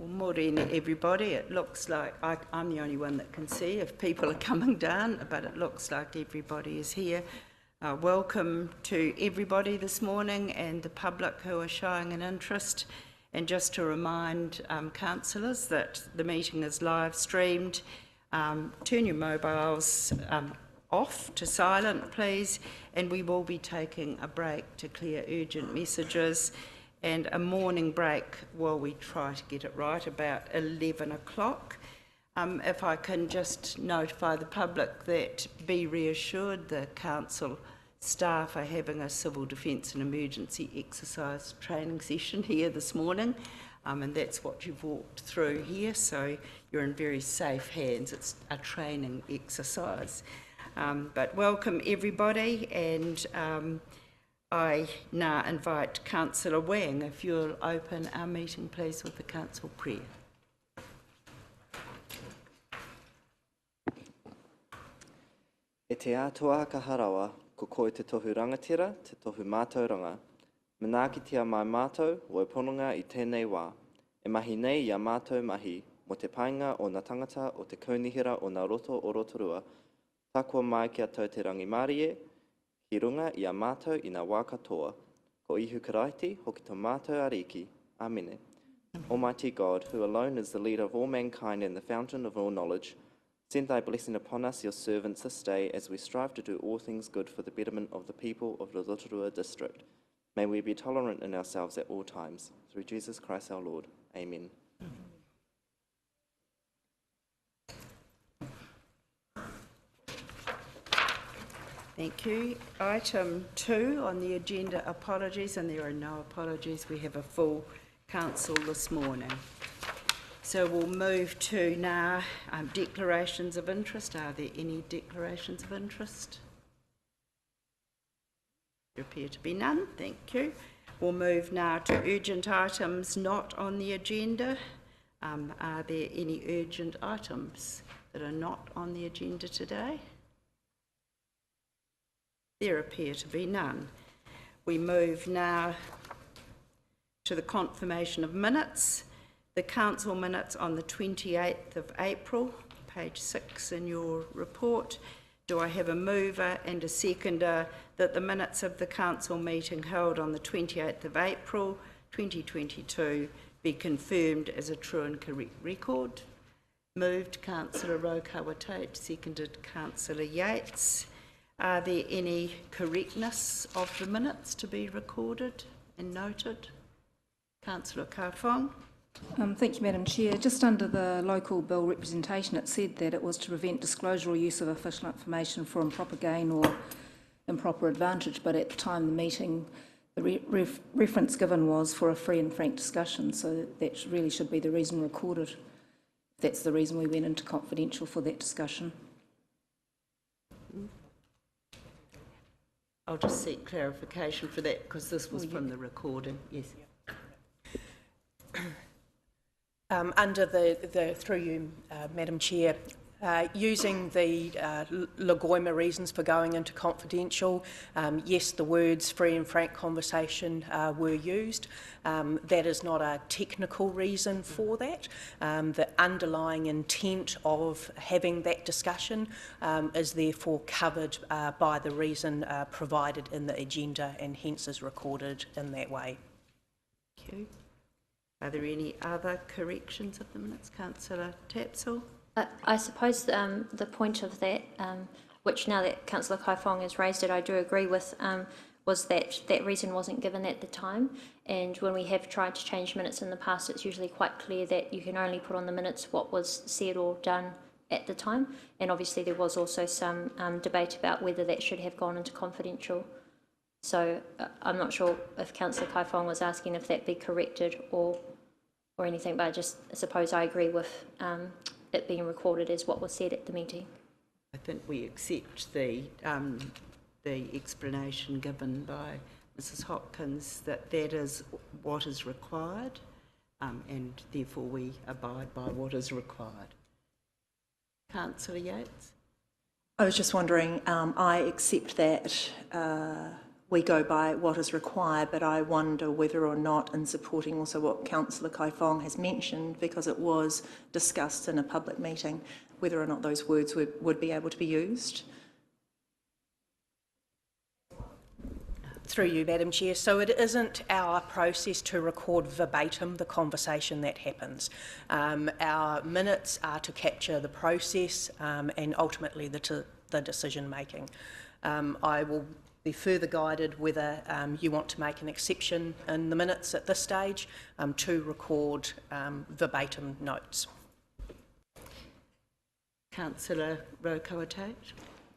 Morning, everybody. It looks like I'm the only one that can see if people are coming down, but it looks like everybody is here. Welcome to everybody this morning and the public who are showing an interest. And just to remind councillors that the meeting is live streamed. Turn your mobiles off to silent, please, and we will be taking a break to clear urgent messages and a morning break while we try to get it right about 11 o'clock. If I can just notify the public that be reassured the council staff are having a civil defence and emergency exercise training session here this morning, and that's what you've walked through here, so you're in very safe hands. It's a training exercise. But welcome everybody, and I now invite Councillor Wang, if you'll open our meeting please with the council prayer. E te atua ka harawa, ko koe te tohu rangatira, te tohu mātauranga. Manakitia mai mātou, waiponanga I tēnei wā. E mahi nei ia mātou mahi, mo te painga o ngā tangata o te kaunihira o ngā roto o Rotorua. Takua mai kia tau te rangi Mārie, Ki runga I a mātou I ngā wā katoa. Ko ihu karaiti, hoki tō mātou ariki. Amene. Almighty God, who alone is the leader of all mankind and the fountain of all knowledge, send thy blessing upon us, your servants, this day, as we strive to do all things good for the betterment of the people of the Rotorua district. May we be tolerant in ourselves at all times. Through Jesus Christ our Lord. Amen. Thank you. Item 2 on the agenda, apologies, and there are no apologies. We have a full council this morning. So we'll move to now declarations of interest. Are there any declarations of interest? There appear to be none. Thank you. We'll move now to urgent items not on the agenda. Are there any urgent items that are not on the agenda today? There appear to be none. We move now to the confirmation of minutes. The council minutes on the 28th of April, page 6 in your report. Do I have a mover and a seconder that the minutes of the council meeting held on the 28th of April 2022 be confirmed as a true and correct record? Moved Councillor Rokawa-Tate, seconded Councillor Yates. Are there any correctness of the minutes to be recorded and noted? Councillor Kaifong. Thank you, Madam Chair. Just under the local bill representation, it said that it was to prevent disclosure or use of official information for improper gain or improper advantage, but at the time of the meeting, the reference given was for a free and frank discussion, so that really should be the reason recorded. That's the reason we went into confidential for that discussion. I'll just seek clarification for that because this was from the recording. Yes. Under the through you, Madam Chair, using the Lagoima reasons for going into confidential, yes, the words free and frank conversation were used. That is not a technical reason for that. The underlying intent of having that discussion is therefore covered by the reason provided in the agenda and hence is recorded in that way. Thank you. Are there any other corrections of the minutes? Councillor Tapsell? I suppose the point of that, which now that Councillor Kaifong has raised it, I do agree with, was that that reason wasn't given at the time. And when we have tried to change minutes in the past, it's usually quite clear that you can only put on the minutes what was said or done at the time. And obviously there was also some debate about whether that should have gone into confidential. So I'm not sure if Councillor Kaifong was asking if that be corrected or anything, but I just suppose I agree with it being recorded as what was said at the meeting. I think we accept the explanation given by Mrs Hopkins that that is what is required and therefore we abide by what is required. Councillor Yates? I was just wondering, I accept that we go by what is required, but I wonder whether or not, in supporting also what Councillor Kaifong has mentioned, because it was discussed in a public meeting, whether or not those words would be able to be used. Through you, Madam Chair. So it isn't our process to record verbatim the conversation that happens. Our minutes are to capture the process and ultimately the decision making. I will be further guided whether you want to make an exception in the minutes at this stage to record verbatim notes. Councillor Rotorua Lakes.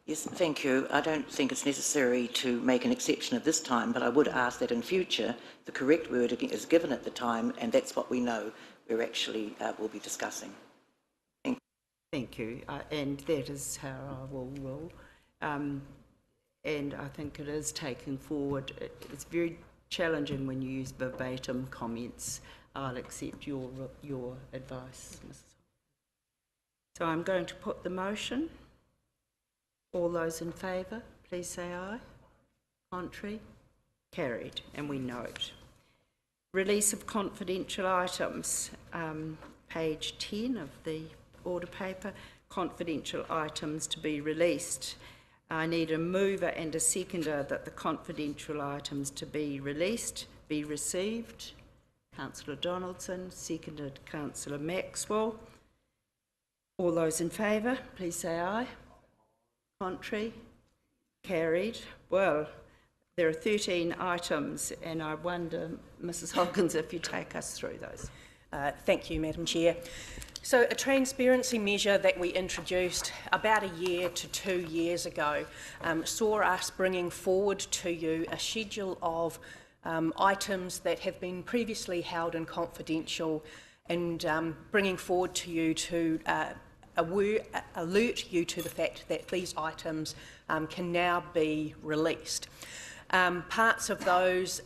Yes, thank you. I don't think it's necessary to make an exception at this time, but I would ask that in future the correct word is given at the time, and that's what we know we're actually will be discussing. Thank you, and that is how I will rule. And I think it is taken forward. It's very challenging when you use verbatim comments. I'll accept your advice, Mrs. So I'm going to put the motion. All those in favour, please say aye. Contrary? Carried, and we note. Release of confidential items, page 10 of the order paper, confidential items to be released. I need a mover and a seconder that the confidential items to be released be received. Councillor Donaldson, seconded Councillor Maxwell. All those in favour, please say aye. Contrary? Carried. Well, there are 13 items, and I wonder, Mrs. Hopkins, if you take us through those. Thank you, Madam Chair. So a transparency measure that we introduced about a year to 2 years ago saw us bringing forward to you a schedule of items that have been previously held in confidential and bringing forward to you to alert you to the fact that these items can now be released. Parts of those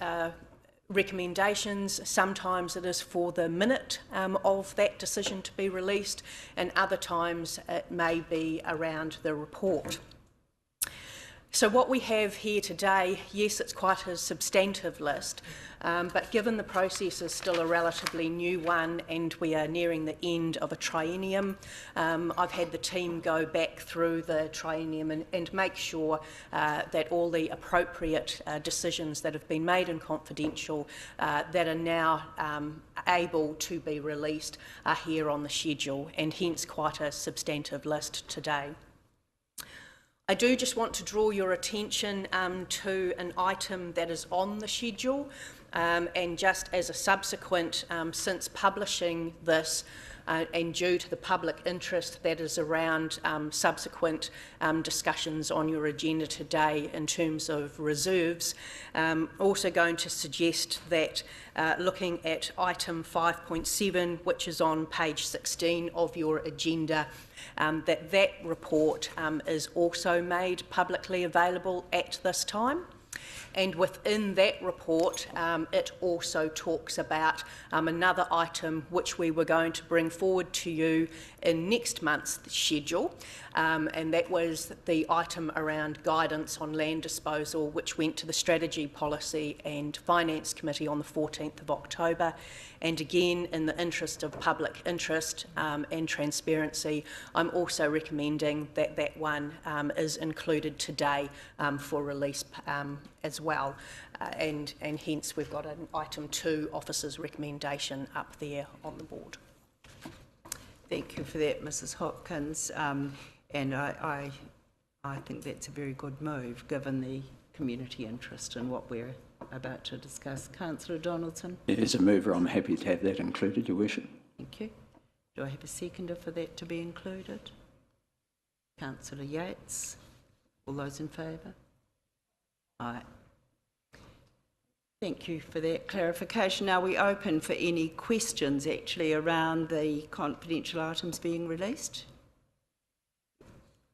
recommendations, sometimes it is for the minute of that decision to be released, and other times it may be around the report. So what we have here today, yes, it's quite a substantive list, but given the process is still a relatively new one and we are nearing the end of a triennium, I've had the team go back through the triennium and make sure that all the appropriate decisions that have been made in confidential that are now able to be released are here on the schedule, and hence quite a substantive list today. I do just want to draw your attention to an item that is on the schedule, and just as a subsequent, since publishing this and due to the public interest that is around subsequent discussions on your agenda today in terms of reserves, also going to suggest that looking at item 5.7, which is on page 16 of your agenda, that report is also made publicly available at this time. And within that report, it also talks about another item which we were going to bring forward to you in next month's schedule, and that was the item around guidance on land disposal, which went to the Strategy, Policy and Finance Committee on the 14th of October. And again, in the interest of public interest and transparency, I'm also recommending that that one is included today for release as well. And hence we've got an item 2 officer's recommendation up there on the board. Thank you for that, Mrs. Hopkins. And I think that's a very good move, given the community interest in what we're about to discuss. Councillor Donaldson. As a mover, I'm happy to have that included, Your Worship. Thank you. Do I have a seconder for that to be included? Councillor Yates. All those in favour? Aye. Thank you for that clarification. Now we open for any questions actually around the confidential items being released.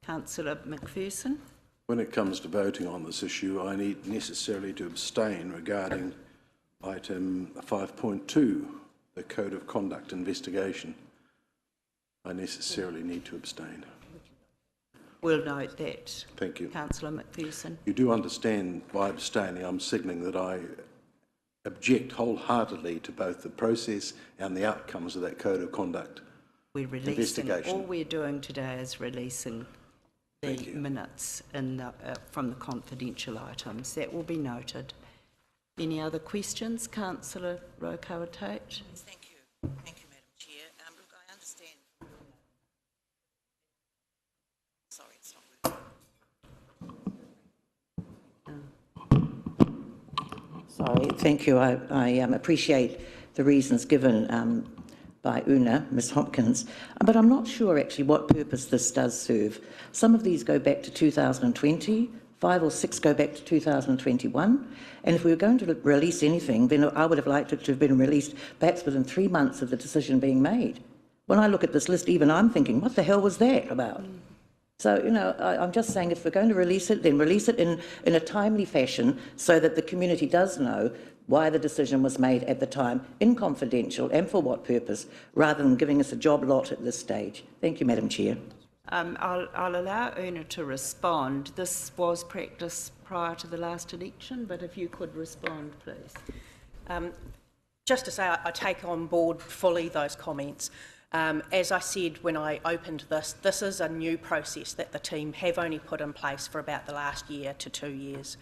Councillor McPherson. When it comes to voting on this issue, I need necessarily to abstain regarding item 5.2, the Code of Conduct investigation. I necessarily need to abstain. We'll note that. Thank you. Councillor McPherson. You do understand by abstaining, I'm signalling that I object wholeheartedly to both the process and the outcomes of that code of conduct We're releasing, investigation. all we're doing today is releasing the minutes in the, from the confidential items. That will be noted. Any other questions? Councillor Rotorua Tate. Thank you. Thank you, Madam Chair. Look, I understand. Sorry, it's not working. Sorry, thank you. I appreciate the reasons given by Una, Ms Hopkins, but I'm not sure actually what purpose this does serve. Some of these go back to 2020, 5 or 6 go back to 2021, and if we were going to release anything, then I would have liked it to have been released perhaps within 3 months of the decision being made. When I look at this list, even I'm thinking, what the hell was that about? So, you know, I'm just saying if we're going to release it, then release it in a timely fashion so that the community does know why the decision was made at the time, in confidential, and for what purpose, rather than giving us a job lot at this stage. Thank you, Madam Chair. I'll allow Una to respond. This was practice prior to the last election, but if you could respond, please. Just to say, I take on board fully those comments. As I said when I opened this is a new process that the team have only put in place for about the last year to 2 years.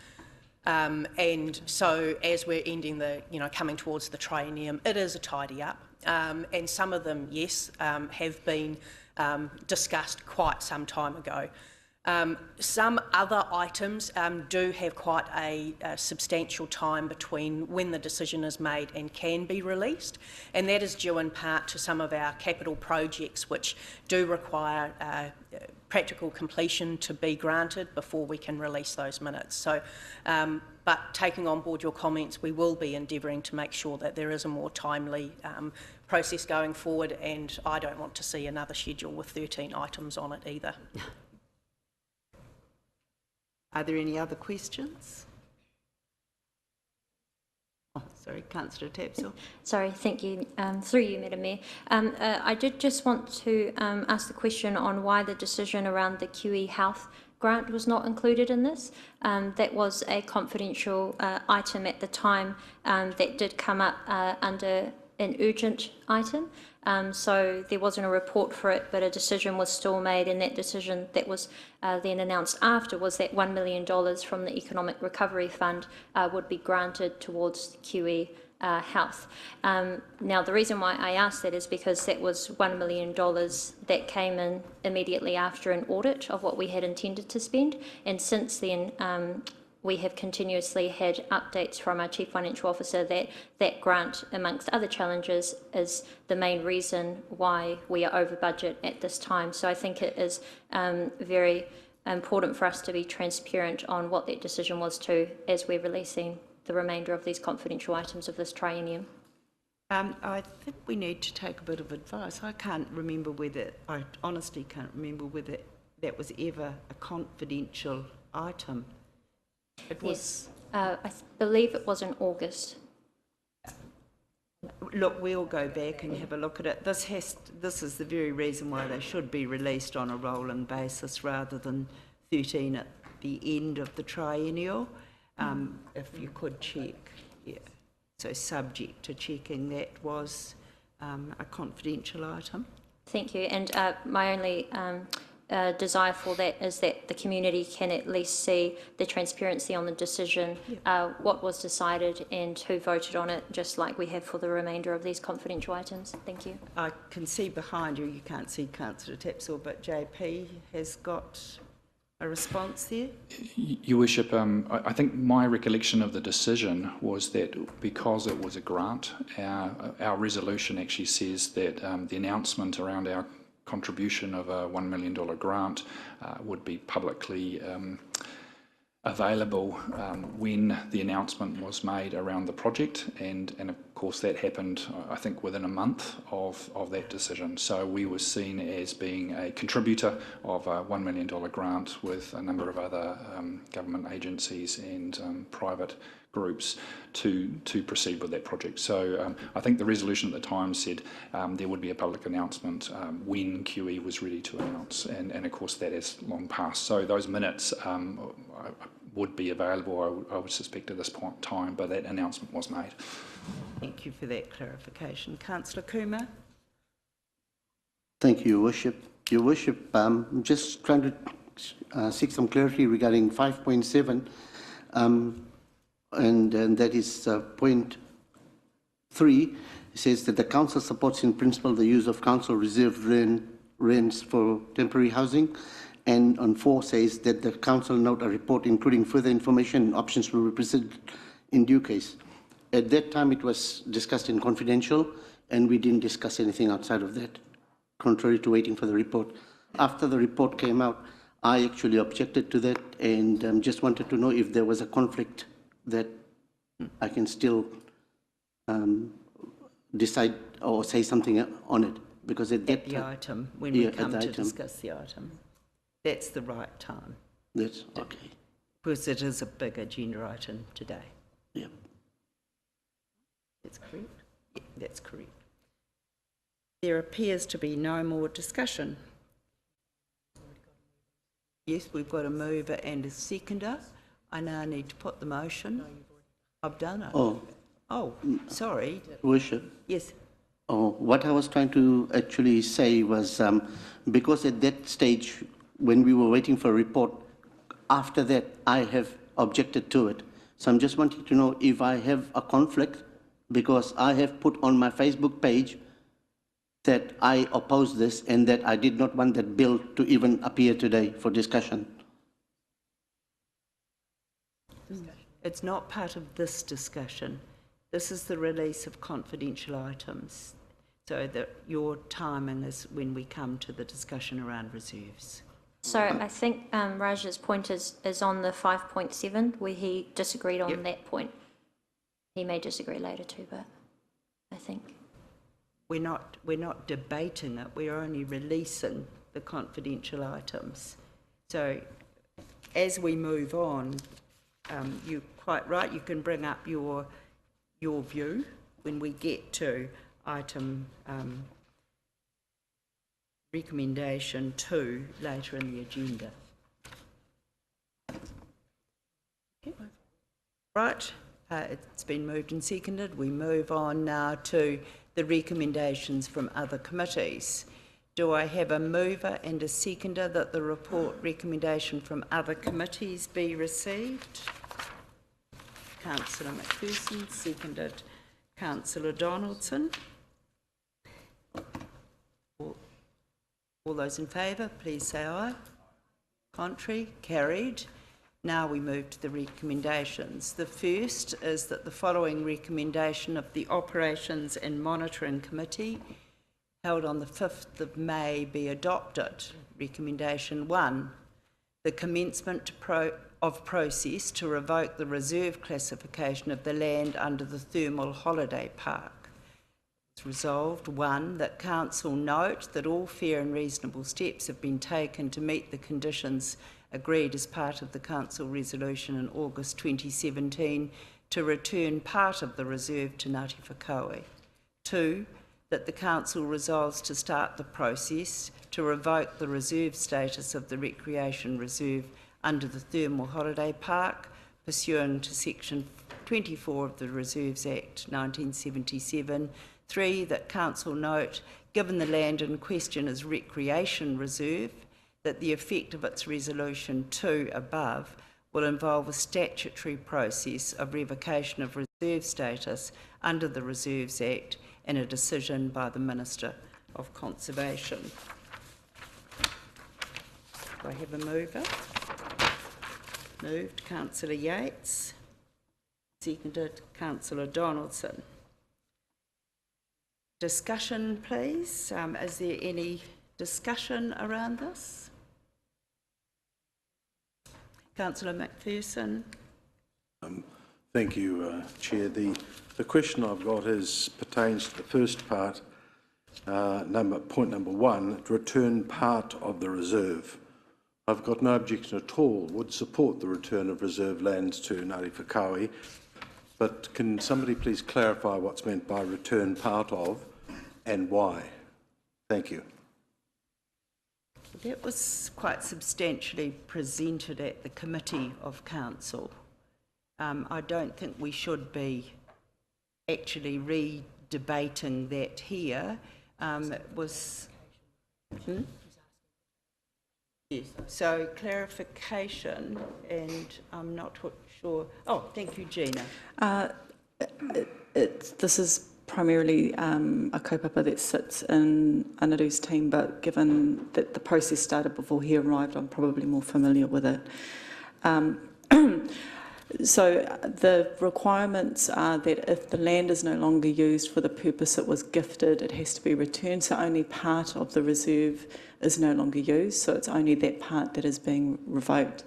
And so as we're ending the, coming towards the triennium, it is a tidy up. And some of them, yes, have been discussed quite some time ago. Some other items do have quite a substantial time between when the decision is made and can be released, and that is due in part to some of our capital projects which do require practical completion to be granted before we can release those minutes. So, but taking on board your comments, we will be endeavouring to make sure that there is a more timely process going forward, and I don't want to see another schedule with 13 items on it either. Are there any other questions? Oh, sorry, Councillor Tapsell. Sorry, thank you. Through you, Madam Mayor. I did just want to ask the question on why the decision around the QE Health grant was not included in this. That was a confidential item at the time that did come up under an urgent item. So there wasn't a report for it, but a decision was still made, and that decision that was then announced after was that $1 million from the Economic Recovery Fund would be granted towards QE Health. Now, the reason why I asked that is because that was $1 million that came in immediately after an audit of what we had intended to spend, and since then we have continuously had updates from our Chief Financial Officer that that grant, amongst other challenges, is the main reason why we are over budget at this time. So I think it is very important for us to be transparent on what that decision was too, as we're releasing the remainder of these confidential items of this triennium. I think we need to take a bit of advice. I honestly can't remember whether that was ever a confidential item. It was. Yes, I believe it was in August. Look, we'll go back and have a look at it. This is the very reason why they should be released on a rolling basis rather than 13 at the end of the triennial. If you could check, yeah. So subject to checking, that was a confidential item. Thank you. And my only desire for that is that the community can at least see the transparency on the decision, what was decided and who voted on it, just like we have for the remainder of these confidential items. Thank you. I can see behind you can't see Councillor Tapsell, but JP has got a response there. Your Worship, I think my recollection of the decision was that because it was a grant, our resolution actually says that the announcement around our contribution of a $1 million grant would be publicly available when the announcement was made around the project, and of course, that happened, I think, within a month of that decision. So we were seen as being a contributor of a $1 million grant with a number of other government agencies and private groups to proceed with that project. So I think the resolution at the time said there would be a public announcement when QE was ready to announce, and of course that has long passed. So those minutes would be available, I would suspect, at this point in time, but that announcement was made. Thank you for that clarification. Councillor Kumar. Thank you, Your Worship. Your Worship, I'm just trying to seek some clarity regarding 5.7, and that is point 3. It says that the Council supports in principle the use of Council reserved rents for temporary housing. And on 4 says that the Council note a report including further information and options will be presented in due case. At that time it was discussed in confidential and we didn't discuss anything outside of that, contrary to waiting for the report. After the report came out, I actually objected to that and just wanted to know if there was a conflict that I can still decide or say something on it, because at that the item, when we come to discuss the item. That's the right time. That's okay. Because it is a big agenda item today. Yep. That's correct? Yeah, that's correct. There appears to be no more discussion. Yes, we've got a mover and a seconder. I now need to put the motion. I've done it. Oh, sorry. Worship. Yes. Oh, what I was trying to actually say was because at that stage, when we were waiting for a report, after that, I have objected to it. So I'm just wanting to know if I have a conflict, because I have put on my Facebook page that I oppose this and that I did not want that bill to even appear today for discussion. It's not part of this discussion. This is the release of confidential items. So that your timing is when we come to the discussion around reserves. So I think Raj's point is on the 5.7, where he disagreed on that point. He may disagree later too, but I think we're not debating it. We're only releasing the confidential items. So as we move on, you're quite right. You can bring up your view when we get to item recommendation 2 later in the agenda. Okay. Right, it's been moved and seconded. We move on now to the recommendations from other committees. Do I have a mover and a seconder that the report recommendation from other committees be received? Councillor McPherson, seconded Councillor Donaldson. All those in favour, please say aye. Contrary, carried. Now we move to the recommendations. The first is that the following recommendation of the Operations and Monitoring Committee held on the 5th of May be adopted. Recommendation 1, the commencement of process to revoke the reserve classification of the land under the Thermal Holiday Park. It's resolved, 1, that Council note that all fair and reasonable steps have been taken to meet the conditions agreed as part of the Council resolution in August 2017 to return part of the reserve to Ngāti Whakaue. 2, that the Council resolves to start the process to revoke the reserve status of the Recreation Reserve under the Thermal Holiday Park, pursuant to Section 24 of the Reserves Act 1977. 3, that Council note, given the land in question is Recreation Reserve, that the effect of its resolution 2 above will involve a statutory process of revocation of reserve status under the Reserves Act and a decision by the Minister of Conservation. Do I have a mover? Moved, Councillor Yates. Seconded, Councillor Donaldson. Discussion, please. Is there any discussion around this? Councillor McPherson. Thank you, Chair. The question I've got pertains to the first part, point number 1, return part of the reserve. I've got no objection at all, would support the return of reserve lands to Ngāti Whakaue, but can somebody please clarify what's meant by return part of and why? Thank you. That was quite substantially presented at the Committee of Council. I don't think we should be actually re-debating that here. It was... Yes. So clarification, and I'm not sure... Oh, thank you, Gina. This is primarily a kaupapa that sits in Anaru's team, but given that the process started before he arrived, I'm probably more familiar with it. So the requirements are that if the land is no longer used for the purpose it was gifted, it has to be returned. So only part of the reserve is no longer used. So it's only that part that is being revoked.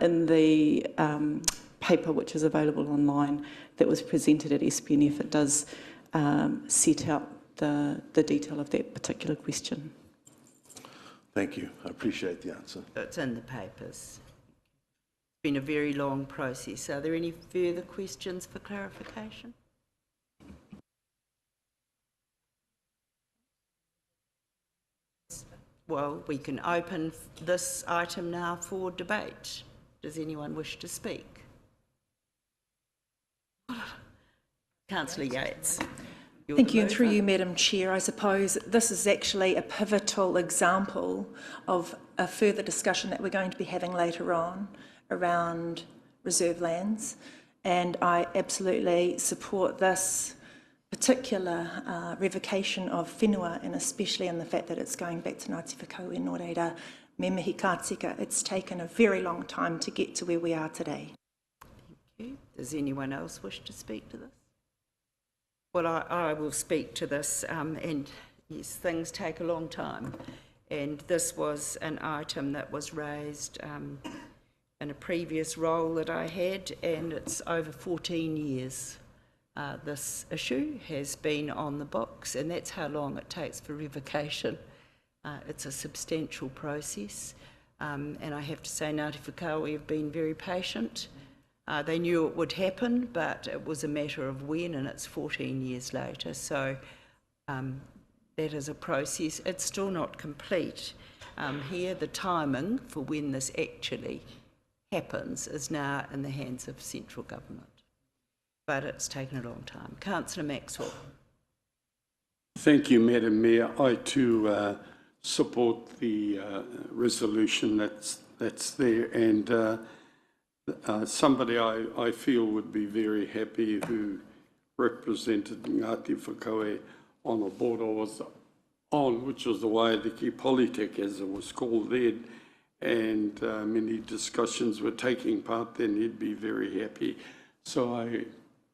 In the paper, which is available online, that was presented at SPNF, it does set out the detail of that particular question. Thank you. I appreciate the answer. It's in the papers. It's been a very long process. Are there any further questions for clarification? Well, we can open this item now for debate. Does anyone wish to speak? Councillor Yates. Thank you, and through you, Madam Chair, I suppose this is actually a pivotal example of a further discussion that we're going to be having later on around reserve lands, and I absolutely support this particular revocation of whenua, and especially in the fact that it's going back to Ngāti Whakaue nō reira me mihi ka tika. It's taken a very long time to get to where we are today. Thank you. Does anyone else wish to speak to this? Well, I will speak to this, and yes, things take a long time, and this was an item that was raised in a previous role that I had, and it's over 14 years. This issue has been on the books, and that's how long it takes for revocation. It's a substantial process, and I have to say Ngāti Whakaue have been very patient. They knew it would happen, but it was a matter of when, and it's 14 years later. So that is a process. It's still not complete. Here, the timing for when this actually happens is now in the hands of central government. But it's taken a long time. Councillor Maxwell. Thank you, Madam Mayor. I too support the resolution that's there, and somebody I feel would be very happy who represented Ngāti Whakaue on the board I was on, which was the Waiatiki Polytech, as it was called then, and many discussions were taking part, then he'd be very happy. So I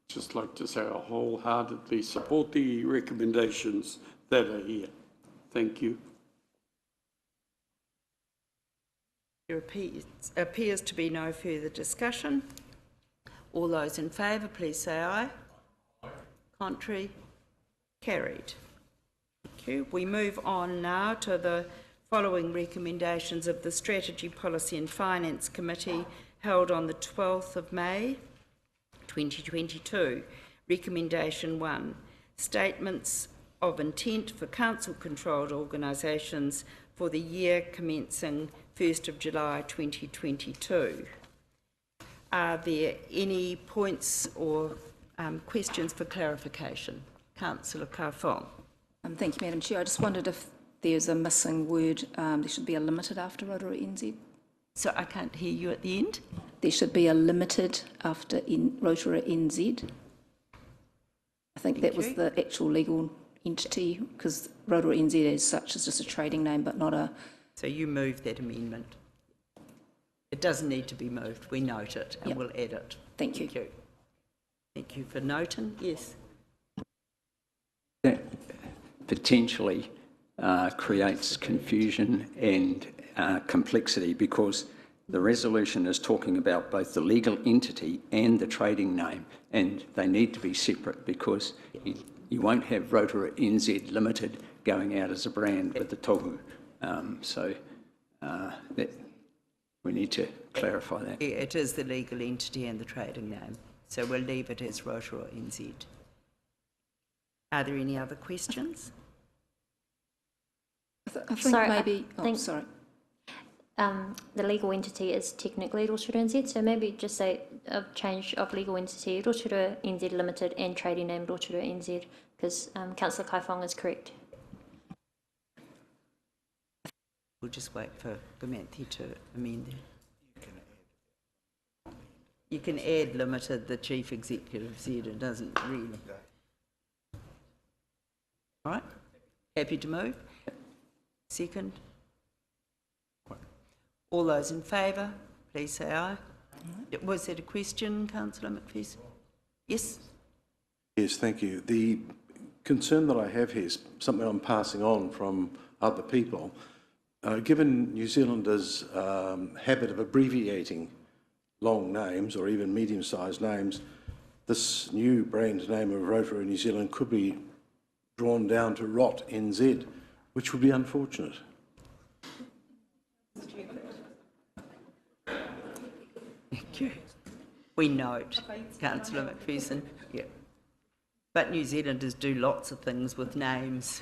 just like to say I wholeheartedly support the recommendations that are here. Thank you. There appears to be no further discussion. All those in favour, please say aye. Contrary? Carried. Thank you. We move on now to the following recommendations of the Strategy, Policy and Finance Committee held on the 12th of May 2022. Recommendation 1. Statements of intent for council-controlled organisations for the year commencing 1st of July 2022. Are there any points or questions for clarification? Councillor Kaifong. Thank you, Madam Chair. I just wondered if there's a missing word. There should be a limited after Rotorua NZ. So I can't hear you at the end. There should be a limited after Rotorua NZ. I think that was the actual legal entity, because Rotorua NZ as such is just a trading name, but not a... So you move that amendment. It doesn't need to be moved. We note it and we'll add it. Thank you. Thank you. Thank you for noting. Yes. That potentially creates confusion and complexity, because The resolution is talking about both the legal entity and the trading name, and they need to be separate because you won't have Rotorua NZ Limited going out as a brand with the tohu. That we need to clarify that. It is the legal entity and the trading name, so we'll leave it as Rotorua NZ. Are there any other questions? I think Sorry, maybe... I think- sorry. The legal entity is technically Rotorua NZ, so maybe just say a change of legal entity, Rotorua NZ Limited, and trading name Rotorua NZ, because Councillor Kaifong is correct. We'll just wait for Gamanthi to amend it. You can add limited, the chief executive said it doesn't really. All right, happy to move? Second? All those in favour, please say aye. Was that a question, Councillor McPherson? Yes? Yes, thank you. The concern that I have here is something I'm passing on from other people. Given New Zealanders' habit of abbreviating long names or even medium-sized names, this new brand name of Rotorua New Zealand could be drawn down to ROT NZ, which would be unfortunate. Thank you. We note, Councillor McPherson. Yeah. But New Zealanders do lots of things with names.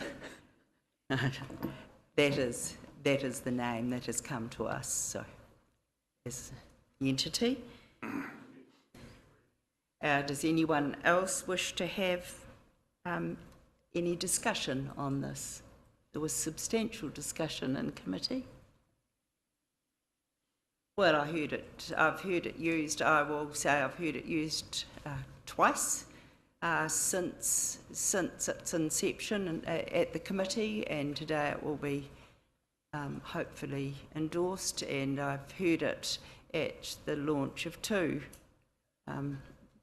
That is the name that has come to us. So, as the entity. Does anyone else wish to have any discussion on this? There was substantial discussion in committee. Well, I've heard it used, I will say I've heard it used twice since its inception at the committee, and today it will be hopefully endorsed, and I've heard it at the launch of two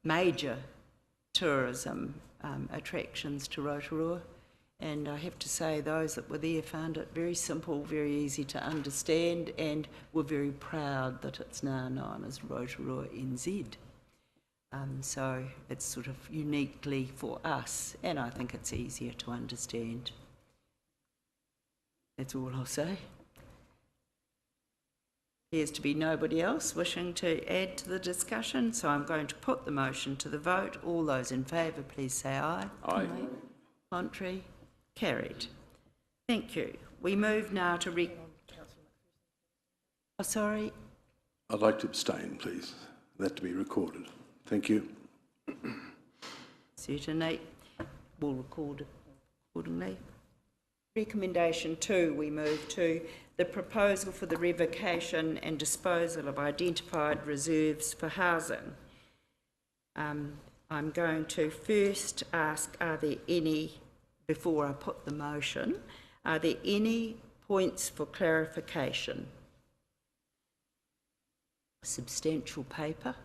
major tourism attractions to Rotorua. And I have to say, those that were there found it very simple, very easy to understand, and were very proud that it's now known as Rotorua NZ. So it's sort of uniquely for us, and I think it's easier to understand. That's all I'll say. Appears to be nobody else wishing to add to the discussion, so I'm going to put the motion to the vote. All those in favour, please say aye. Aye. Contrary? Carried. Thank you. We move now to sorry. I'd like to abstain, please. That to be recorded. Thank you. Certainly. We'll record it accordingly. Recommendation 2, we move to the proposal for the revocation and disposal of identified reserves for housing. I'm going to first ask, are there any, before I put the motion, are there any points for clarification? Substantial paper.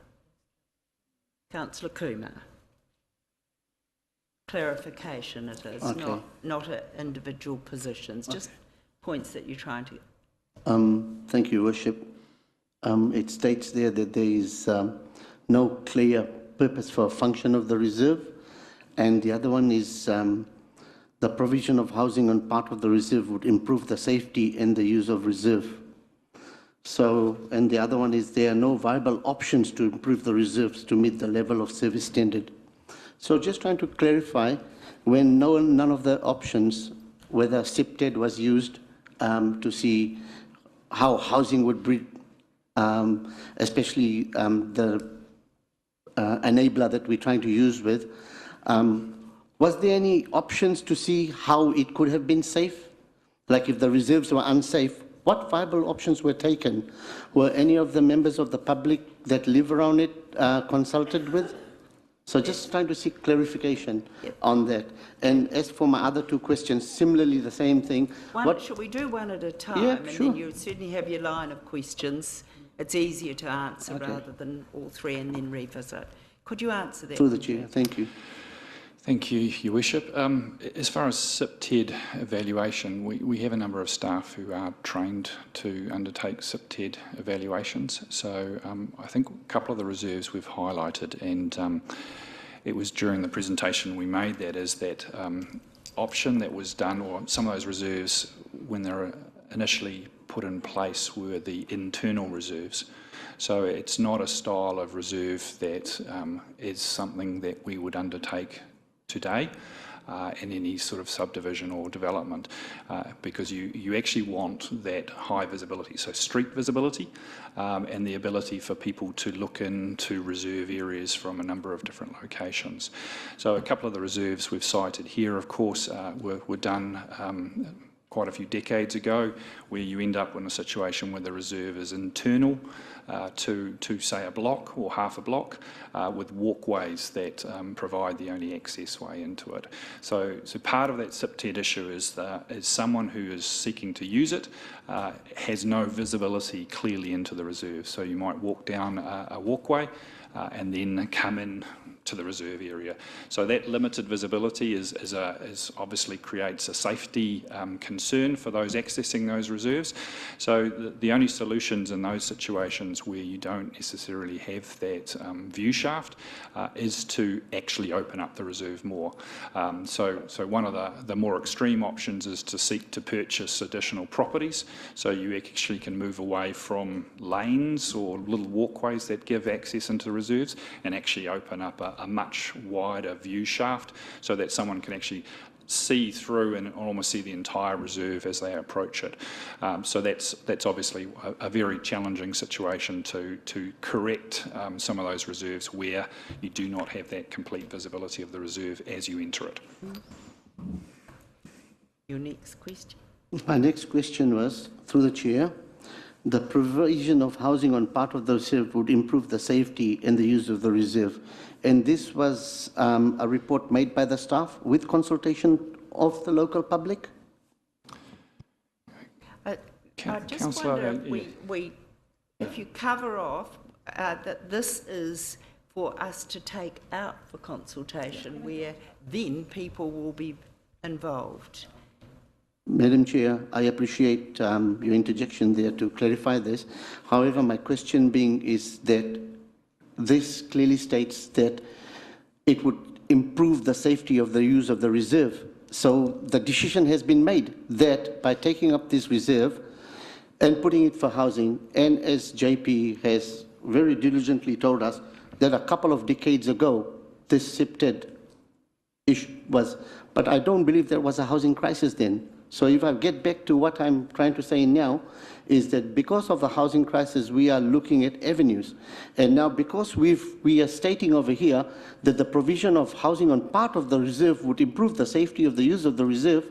Councillor Kumar. Clarification it is, Okay. not individual positions, just points that you're trying to... Thank you, Worship. It states there that there is no clear purpose for function of the reserve, and the other one is the provision of housing on part of the reserve would improve the safety and the use of reserve. So, and the other one is there are no viable options to improve the reserves to meet the level of service standard. So just trying to clarify, when none of the options, whether SIPTED was used to see how housing would breed, especially the enabler that we're trying to use with, was there any options to see how it could have been safe? Like if the reserves were unsafe, what viable options were taken? Were any of the members of the public that live around it consulted with? So just trying to seek clarification on that. And as for my other two questions, similarly the same thing. Should we do one at a time? Yeah, and sure. then you certainly have your line of questions. It's easier to answer rather than all three and then revisit. Could you answer that? Through the chair, thank you. Thank you, Your Worship. As far as SIPTED evaluation, we have a number of staff who are trained to undertake SIPTED evaluations. So I think a couple of the reserves we've highlighted, and it was during the presentation we made that, is that option that was done, or some of those reserves when they were initially put in place, were the internal reserves. So it's not a style of reserve that is something that we would undertake today in any sort of subdivision or development, because you actually want that high visibility, so street visibility, and the ability for people to look into reserve areas from a number of different locations. So a couple of the reserves we've cited here, of course, were done quite a few decades ago, where you end up in a situation where the reserve is internal to say a block or half a block, with walkways that provide the only access way into it. So part of that SIPTED issue is someone who is seeking to use it has no visibility clearly into the reserve. So you might walk down a walkway and then come in to the reserve area. So that limited visibility is obviously creates a safety concern for those accessing those reserves. So the only solutions in those situations where you don't necessarily have that view shaft is to actually open up the reserve more. So one of the more extreme options is to seek to purchase additional properties, so you actually can move away from lanes or little walkways that give access into the reserves and actually open up a much wider view shaft, so that someone can actually see through and almost see the entire reserve as they approach it. So that's obviously a very challenging situation to correct some of those reserves where you do not have that complete visibility of the reserve as you enter it. Your next question. My next question was, through the chair, the provision of housing on part of the reserve would improve the safety and the use of the reserve. And this was a report made by the staff with consultation of the local public? I just wonder if if you cover off that this is for us to take out for consultation, where then people will be involved. Madam Chair, I appreciate your interjection there to clarify this. However, my question being is that this clearly states that it would improve the safety of the use of the reserve. So the decision has been made that by taking up this reserve and putting it for housing, and as JP has very diligently told us, that a couple of decades ago, this SIPTED issue was, but I don't believe there was a housing crisis then. So if I get back to what I'm trying to say now, is that because of the housing crisis, we are looking at avenues. And now because we are stating over here that the provision of housing on part of the reserve would improve the safety of the use of the reserve,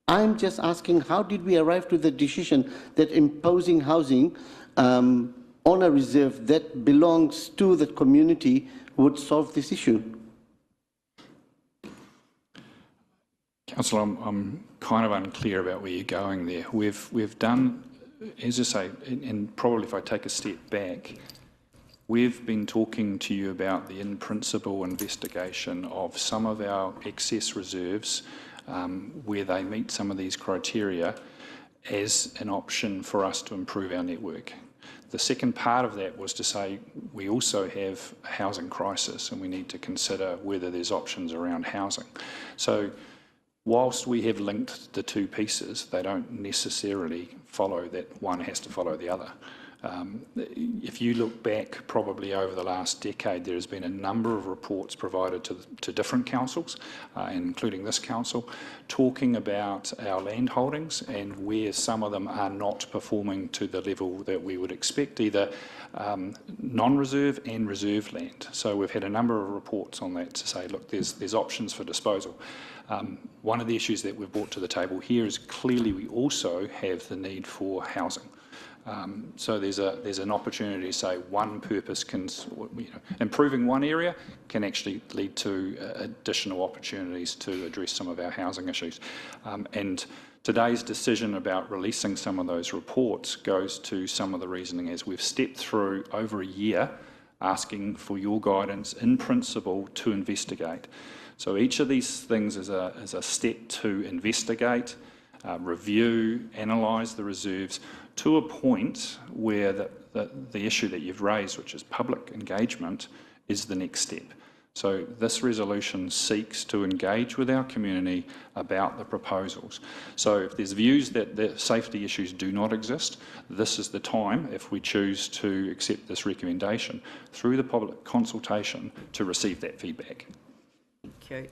I'm just asking, how did we arrive to the decision that imposing housing on a reserve that belongs to the community would solve this issue? Councillor, I'm kind of unclear about where you're going there. We've done, as I say, and probably if I take a step back, we've been talking to you about the in-principle investigation of some of our excess reserves where they meet some of these criteria as an option for us to improve our network. The second part of that was to say we also have a housing crisis and we need to consider whether there's options around housing. So whilst we have linked the two pieces, they don't necessarily follow that one has to follow the other. If you look back probably over the last decade, there has been a number of reports provided to different councils, including this council, talking about our land holdings and where some of them are not performing to the level that we would expect, either non-reserve and reserve land. So we've had a number of reports on that to say, look, there's options for disposal. One of the issues that we've brought to the table here is clearly we also have the need for housing. So there's an opportunity to say one purpose can, improving one area can actually lead to additional opportunities to address some of our housing issues. And today's decision about releasing some of those reports goes to some of the reasoning as we've stepped through over a year asking for your guidance in principle to investigate. So each of these things is a step to investigate, review, analyse the reserves to a point where the issue that you've raised, which is public engagement, is the next step. So this resolution seeks to engage with our community about the proposals. So if there's views that the safety issues do not exist, this is the time, if we choose to accept this recommendation, through the public consultation to receive that feedback. Thank you.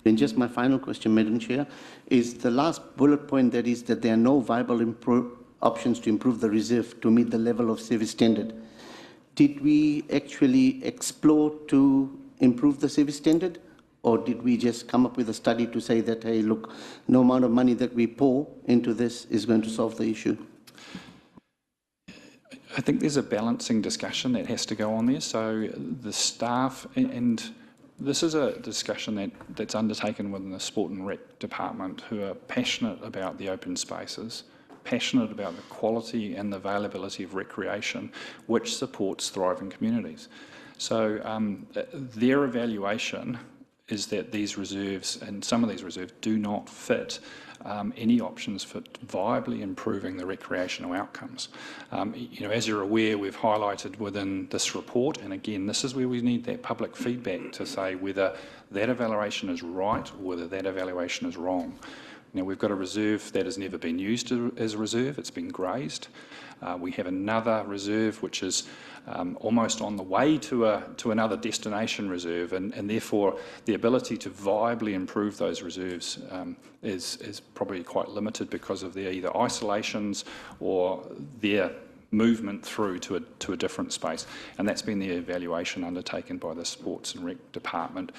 And just my final question, Madam Chair, is the last bullet point, that is that there are no viable options to improve the reserve to meet the level of service standard. Did we actually explore to improve the service standard, or did we just come up with a study to say that, hey, look, no amount of money that we pour into this is going to solve the issue? I think there's a balancing discussion that has to go on there. So the staff, and this is a discussion that's undertaken within the Sport and Rec Department, who are passionate about the open spaces, passionate about the quality and the availability of recreation, which supports thriving communities. So their evaluation is that these reserves, and some of these reserves, do not fit any options for viably improving the recreational outcomes. As you're aware, we've highlighted within this report, and again, this is where we need that public feedback to say whether that evaluation is right or whether that evaluation is wrong. We've got a reserve that has never been used as a reserve, it's been grazed. We have another reserve which is almost on the way to another destination reserve, and therefore the ability to viably improve those reserves is probably quite limited because of their either isolations or their movement through to a different space. And that's been the evaluation undertaken by the Sports and Rec Department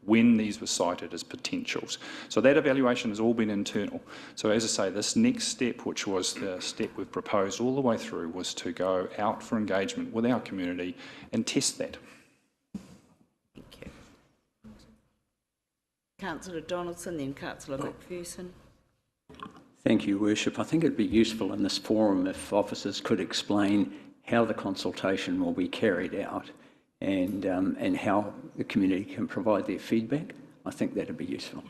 when these were cited as potentials. So that evaluation has all been internal. So as I say, this next step, which was the step we've proposed all the way through, was to go out for engagement with our community and test that. Thank you. Councillor Donaldson, then Councillor McPherson. Thank you, Worship. I think it'd be useful in this forum if officers could explain how the consultation will be carried out and how the community can provide their feedback. I think that'd be useful.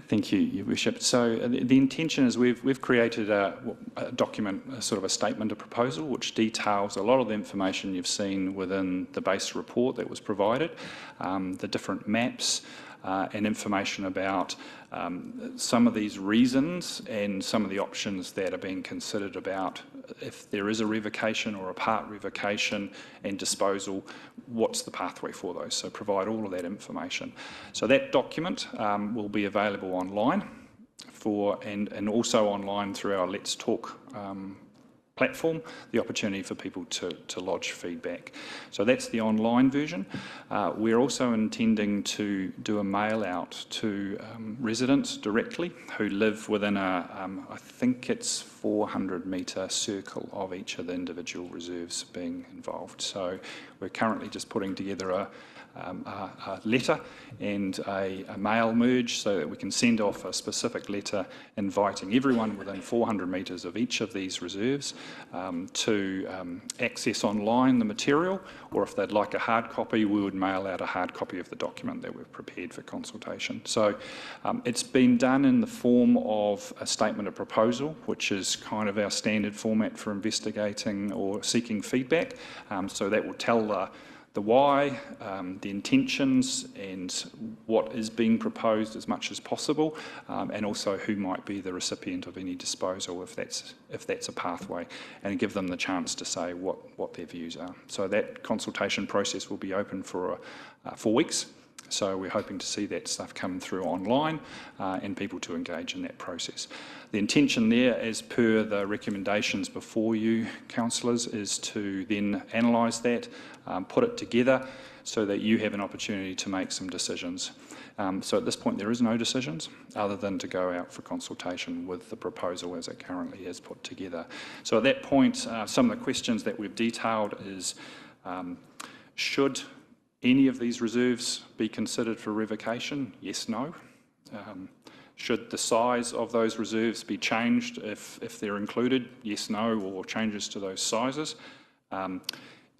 Thank you, Your Worship. So the intention is we've created a document, a sort of a statement of proposal, which details a lot of the information you've seen within the base report that was provided, the different maps, and information about some of these reasons and some of the options that are being considered about if there is a revocation or a part revocation and disposal, what's the pathway for those? So provide all of that information. So that document will be available online and also online through our Let's Talk platform, the opportunity for people to lodge feedback. So that's the online version. We're also intending to do a mail out to residents directly who live within I think it's 400-metre circle of each of the individual reserves being involved. So we're currently just putting together a letter and a mail merge so that we can send off a specific letter inviting everyone within 400 metres of each of these reserves to access online the material, or if they'd like a hard copy, we would mail out a hard copy of the document that we've prepared for consultation. So it's been done in the form of a statement of proposal, which is kind of our standard format for investigating or seeking feedback. So that will tell the why, the intentions, and what is being proposed as much as possible, and also who might be the recipient of any disposal if that's a pathway, and give them the chance to say what their views are. So that consultation process will be open for 4 weeks. So we're hoping to see that stuff come through online and people to engage in that process. The intention there, as per the recommendations before you, councillors, is to then analyse that, put it together so that you have an opportunity to make some decisions. So at this point there is no decisions other than to go out for consultation with the proposal as it currently is put together. So at that point, some of the questions that we've detailed is, should any of these reserves be considered for revocation? Yes, no. Should the size of those reserves be changed if they're included? Yes, no, or changes to those sizes.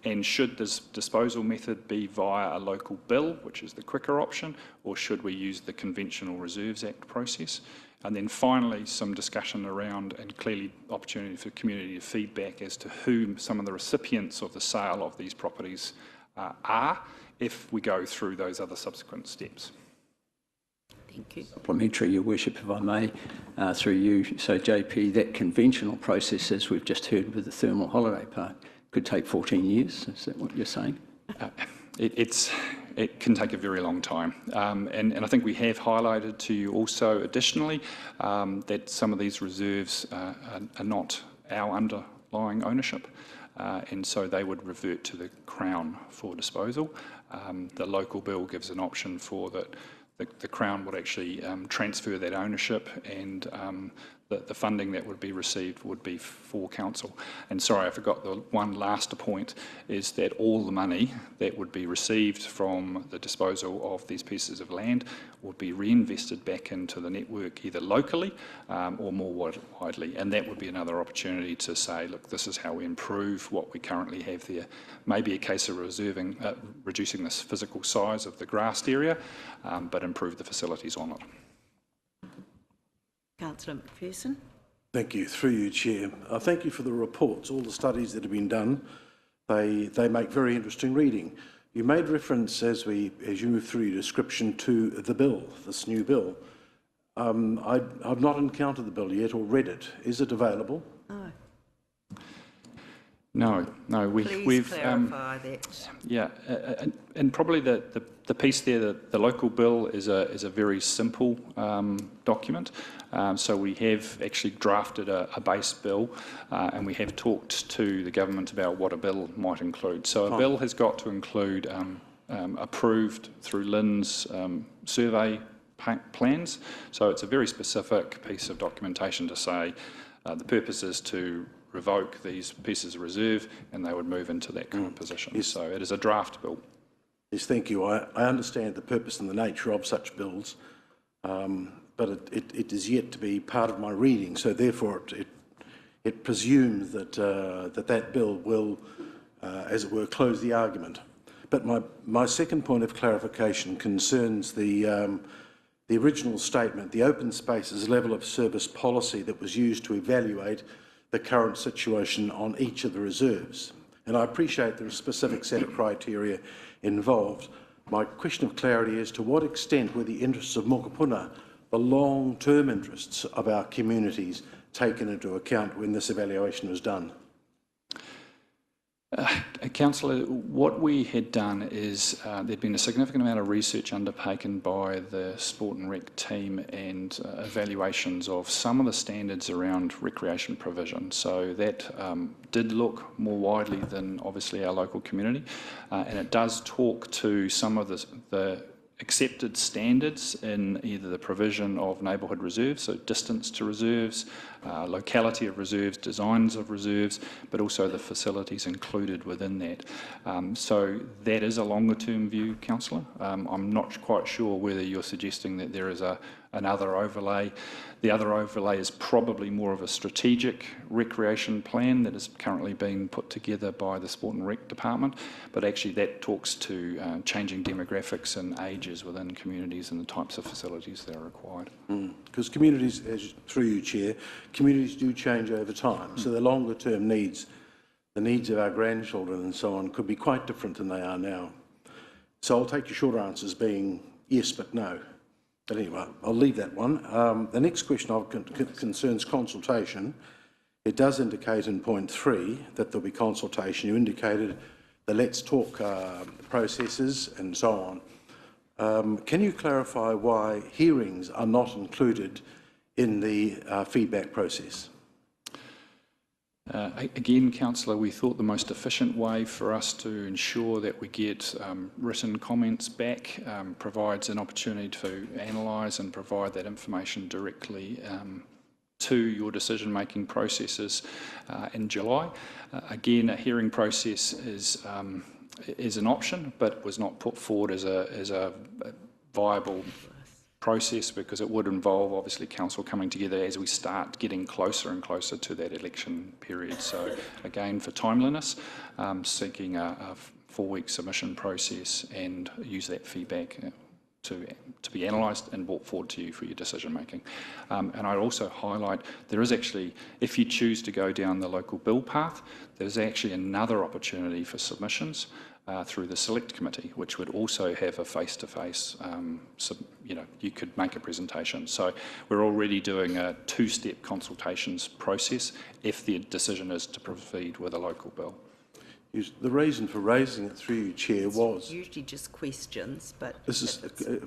And should this disposal method be via a local bill, which is the quicker option, or should we use the Conventional Reserves Act process? And then finally, some discussion around, and clearly opportunity for community feedback as to who some of the recipients of the sale of these properties are, if we go through those other subsequent steps. Thank you. Supplementary, Your Worship, if I may, through you. So, JP, that conventional process, as we've just heard with the thermal holiday park, could take 14 years. Is that what you're saying? It can take a very long time. And I think we have highlighted to you also additionally that some of these reserves are not our underlying ownership. And so they would revert to the Crown for disposal. The local bill gives an option for that the Crown would actually transfer that ownership, and the funding that would be received would be for council. And sorry, I forgot the one last point, is that all the money that would be received from the disposal of these pieces of land would be reinvested back into the network, either locally or more widely. And that would be another opportunity to say, look, this is how we improve what we currently have there. Maybe a case of reducing the physical size of the grassed area, but improve the facilities on it. Councillor McPherson. Thank you. Through you, Chair. Thank you for the reports, all the studies that have been done. They make very interesting reading. You made reference, as you move through your description, to the bill, this new bill. I've not encountered the bill yet or read it. Is it available? No. Please clarify that. Yeah, and probably the piece there, the local bill is a very simple document. So we have actually drafted a base bill, and we have talked to the government about what a bill might include. So a bill has got to include approved through Lynn's survey plans. So it's a very specific piece of documentation to say the purpose is to revoke these pieces of reserve, and they would move into that kind of position. Yes. So it is a draft bill. Yes, thank you. I understand the purpose and the nature of such bills, but it is yet to be part of my reading. So therefore, it presumes that that bill will, as it were, close the argument. But my second point of clarification concerns the original statement, the open spaces level of service policy that was used to evaluate the current situation on each of the reserves. And I appreciate there are a specific set of criteria involved. My question of clarity is, to what extent were the interests of Mokopuna, the long-term interests of our communities, taken into account when this evaluation was done? Councillor, what we had done is there'd been a significant amount of research undertaken by the Sport and Rec team and evaluations of some of the standards around recreation provision. So that did look more widely than obviously our local community, and it does talk to some of the accepted standards in either the provision of neighbourhood reserves, so distance to reserves, locality of reserves, designs of reserves, but also the facilities included within that. So that is a longer term view, Councillor. I'm not quite sure whether you're suggesting that there is another overlay. The other overlay is probably more of a strategic recreation plan that is currently being put together by the Sport and Rec Department, but actually that talks to changing demographics and ages within communities and the types of facilities that are required. Because communities, through you, Chair, communities do change over time, so the longer term needs, the needs of our grandchildren and so on, could be quite different than they are now. So I'll take your short answers being yes but no. But anyway, I'll leave that one. The next question concerns consultation. It does indicate in point 3 that there'll be consultation. You indicated the Let's Talk processes and so on. Can you clarify why hearings are not included in the feedback process? Again, Councillor, we thought the most efficient way for us to ensure that we get written comments back provides an opportunity to analyse and provide that information directly to your decision-making processes in July. Again, a hearing process is an option, but was not put forward as a viable process, because it would involve obviously council coming together as we start getting closer and closer to that election period. So again, for timeliness, seeking a 4-week submission process and use that feedback to be analysed and brought forward to you for your decision making. And I'd also highlight there is actually, if you choose to go down the local bill path, there's actually another opportunity for submissions through the select committee, which would also have a face-to-face, you could make a presentation. So we're already doing a 2-step consultations process if the decision is to proceed with a local bill. The reason for raising it through you, Chair, was... Usually just questions, but... This is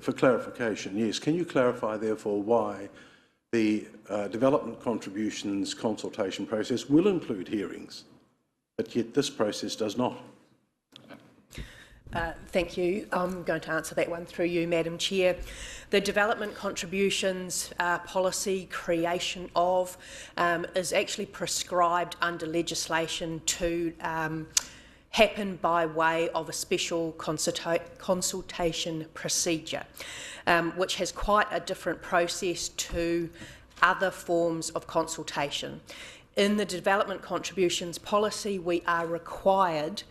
for clarification, yes. Can you clarify, therefore, why the development contributions consultation process will include hearings, but yet this process does not? Thank you. I'm going to answer that one through you, Madam Chair. The development contributions policy creation of is actually prescribed under legislation to happen by way of a special consultation procedure, which has quite a different process to other forms of consultation. In the development contributions policy, we are required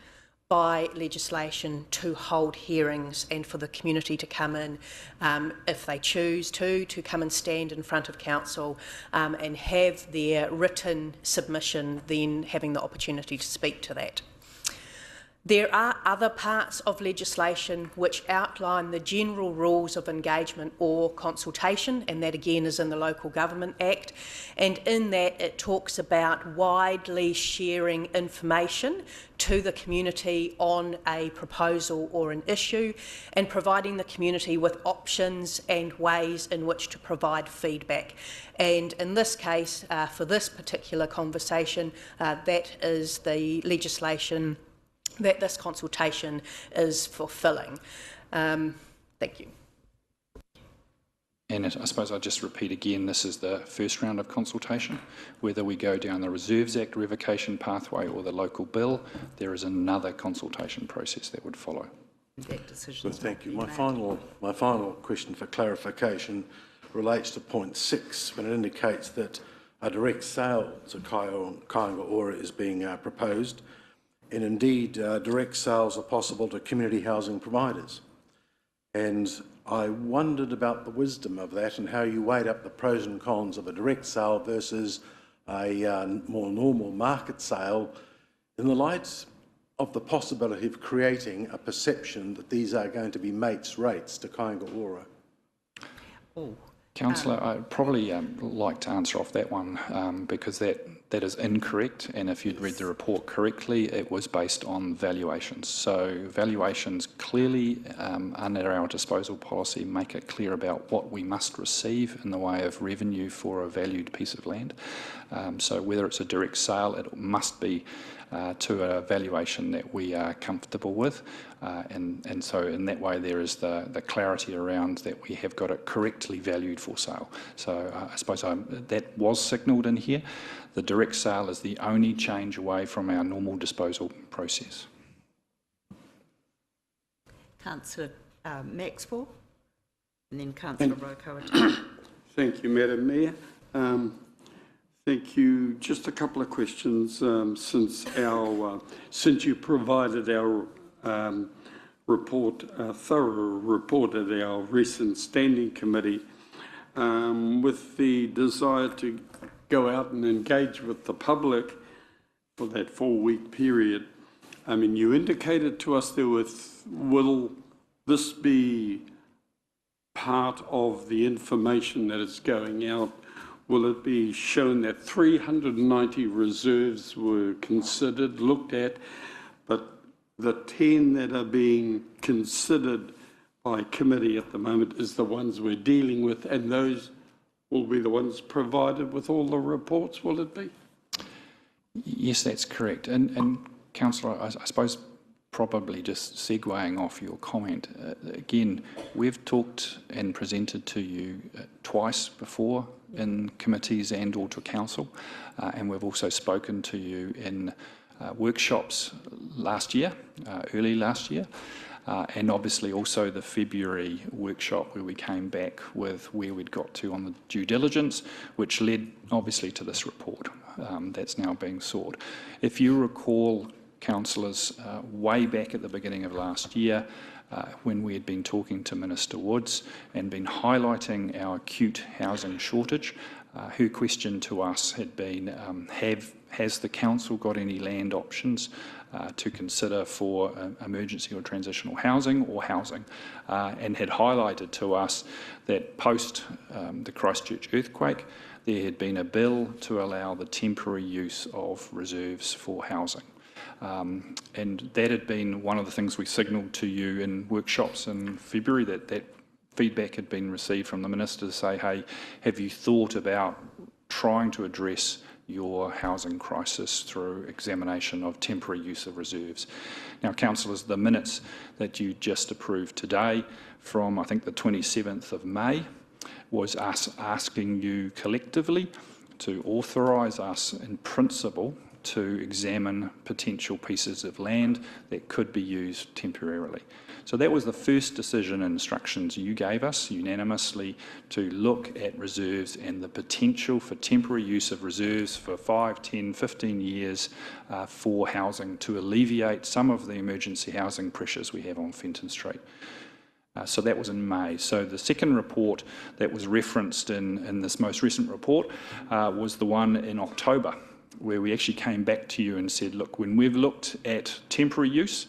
by legislation to hold hearings and for the community to come in, if they choose to come and stand in front of council and have their written submission, then having the opportunity to speak to that. There are other parts of legislation which outline the general rules of engagement or consultation, and that again is in the Local Government Act, and in that it talks about widely sharing information to the community on a proposal or an issue and providing the community with options and ways in which to provide feedback. And in this case, for this particular conversation, that is the legislation that this consultation is fulfilling. Thank you. And I suppose I'll just repeat again, this is the first round of consultation. Whether we go down the Reserves Act revocation pathway or the local bill, there is another consultation process that would follow. That decision. Well, thank you. My final question for clarification relates to point 6, when it indicates that a direct sale to Kāinga Ora is being proposed. And indeed, direct sales are possible to community housing providers. And I wondered about the wisdom of that and how you weighed up the pros and cons of a direct sale versus a more normal market sale in the light of the possibility of creating a perception that these are going to be mates' rates to Kāinga Ora. Councillor, I'd probably like to answer off that one because that is incorrect, and if you'd read the report correctly, it was based on valuations. So valuations clearly under our disposal policy make it clear about what we must receive in the way of revenue for a valued piece of land. So whether it's a direct sale, it must be to a valuation that we are comfortable with, and so in that way there is the clarity around that we have got it correctly valued for sale. So I suppose that was signalled in here. The direct sale is the only change away from our normal disposal process. Councillor Maxwell, and then Councillor Rotorua. Thank you, Madam Mayor. Thank you. Just a couple of questions since you provided our thorough report at our recent standing committee, with the desire to go out and engage with the public for that 4-week period. I mean, you indicated to us will this be part of the information that is going out? Will it be shown that 390 reserves were considered, looked at, but the 10 that are being considered by committee at the moment is the ones we're dealing with, and those will be the ones provided with all the reports, will it be? Yes, that's correct. And Councillor, I suppose probably just segueing off your comment, again, we've talked and presented to you twice before in committees and or to council, and we've also spoken to you in workshops last year, early last year. and obviously also the February workshop where we came back with where we'd got to on the due diligence, which led obviously to this report that's now being sought. If you recall, councillors, way back at the beginning of last year, when we had been talking to Minister Woods and been highlighting our acute housing shortage, her question to us had been, has the council got any land options to consider for emergency or transitional housing or housing, and had highlighted to us that post the Christchurch earthquake, there had been a bill to allow the temporary use of reserves for housing. And that had been one of the things we signalled to you in workshops in February, that feedback had been received from the Minister to say, hey, have you thought about trying to address your housing crisis through examination of temporary use of reserves? Now, councillors, the minutes that you just approved today from, I think, the 27th of May was us asking you collectively to authorise us in principle to examine potential pieces of land that could be used temporarily. So that was the first decision and instructions you gave us unanimously, to look at reserves and the potential for temporary use of reserves for 5, 10, 15 years for housing to alleviate some of the emergency housing pressures we have on Fenton Street. So that was in May. So the second report that was referenced in this most recent report was the one in October, where we actually came back to you and said, look, when we've looked at temporary use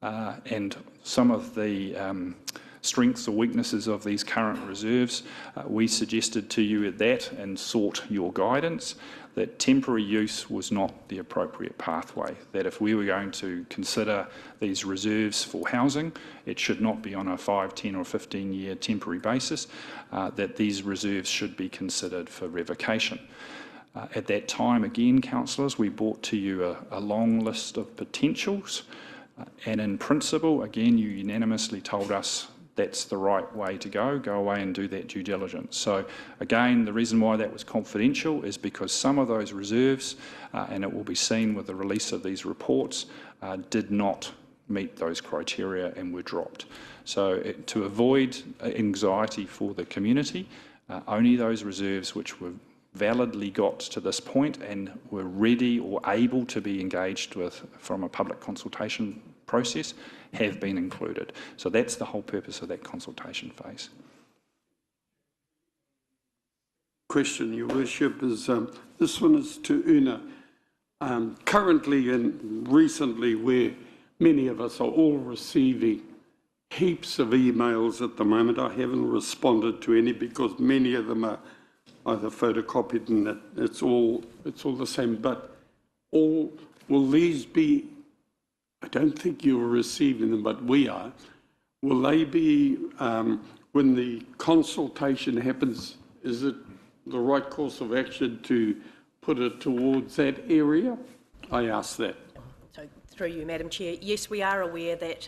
and some of the strengths or weaknesses of these current reserves, we suggested to you at that and sought your guidance that temporary use was not the appropriate pathway, that if we were going to consider these reserves for housing, it should not be on a 5, 10 or 15 year temporary basis, that these reserves should be considered for revocation. At that time, again, councillors, we brought to you a long list of potentials, and in principle, again, you unanimously told us that's the right way to go away and do that due diligence. So again, the reason why that was confidential is because some of those reserves, and it will be seen with the release of these reports, did not meet those criteria and were dropped. So to avoid anxiety for the community, only those reserves which were validly got to this point and were ready or able to be engaged with from a public consultation process have been included. So that's the whole purpose of that consultation phase. Question, Your Worship, is this one is to Una. Currently and recently, where many of us are all receiving heaps of emails at the moment, I haven't responded to any because many of them are either photocopied and it's all the same, but will these be, I don't think you're receiving them, but we are, will they be, when the consultation happens, is it the right course of action to put it towards that area? I ask that. So through you, Madam Chair, yes, we are aware that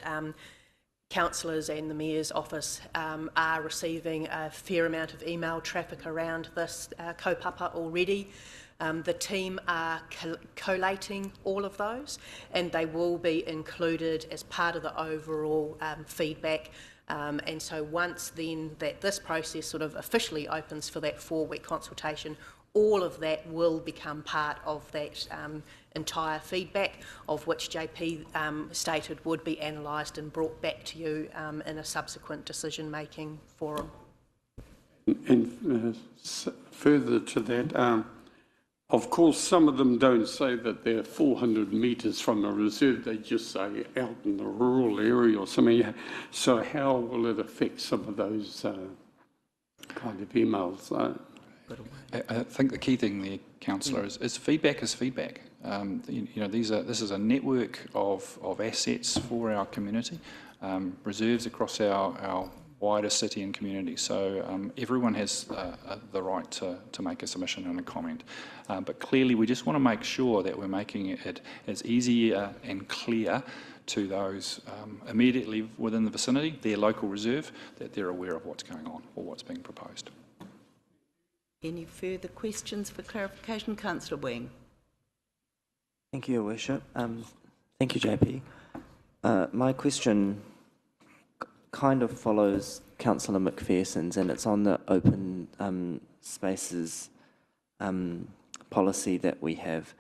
councillors and the Mayor's office are receiving a fair amount of email traffic around this kaupapa already. The team are collating all of those, and they will be included as part of the overall feedback. And so once then that this process sort of officially opens for that 4-week consultation, all of that will become part of that entire feedback, of which JP stated would be analysed and brought back to you in a subsequent decision-making forum. And further to that, of course, some of them don't say that they're 400 metres from a reserve, they just say out in the rural area or something. So how will it affect some of those kind of emails? I think the key thing there, councillor, is feedback is feedback. This is a network of assets for our community, reserves across our wider city and community. So everyone has the right to make a submission and a comment. But clearly, we just want to make sure that we're making it as easy and clear to those immediately within the vicinity, their local reserve, that they're aware of what's going on or what's being proposed. Any further questions for clarification? Councillor Wing. Thank you, Your Worship. Thank you, JP. My question kind of follows Councillor McPherson's, and it's on the open spaces policy that we have.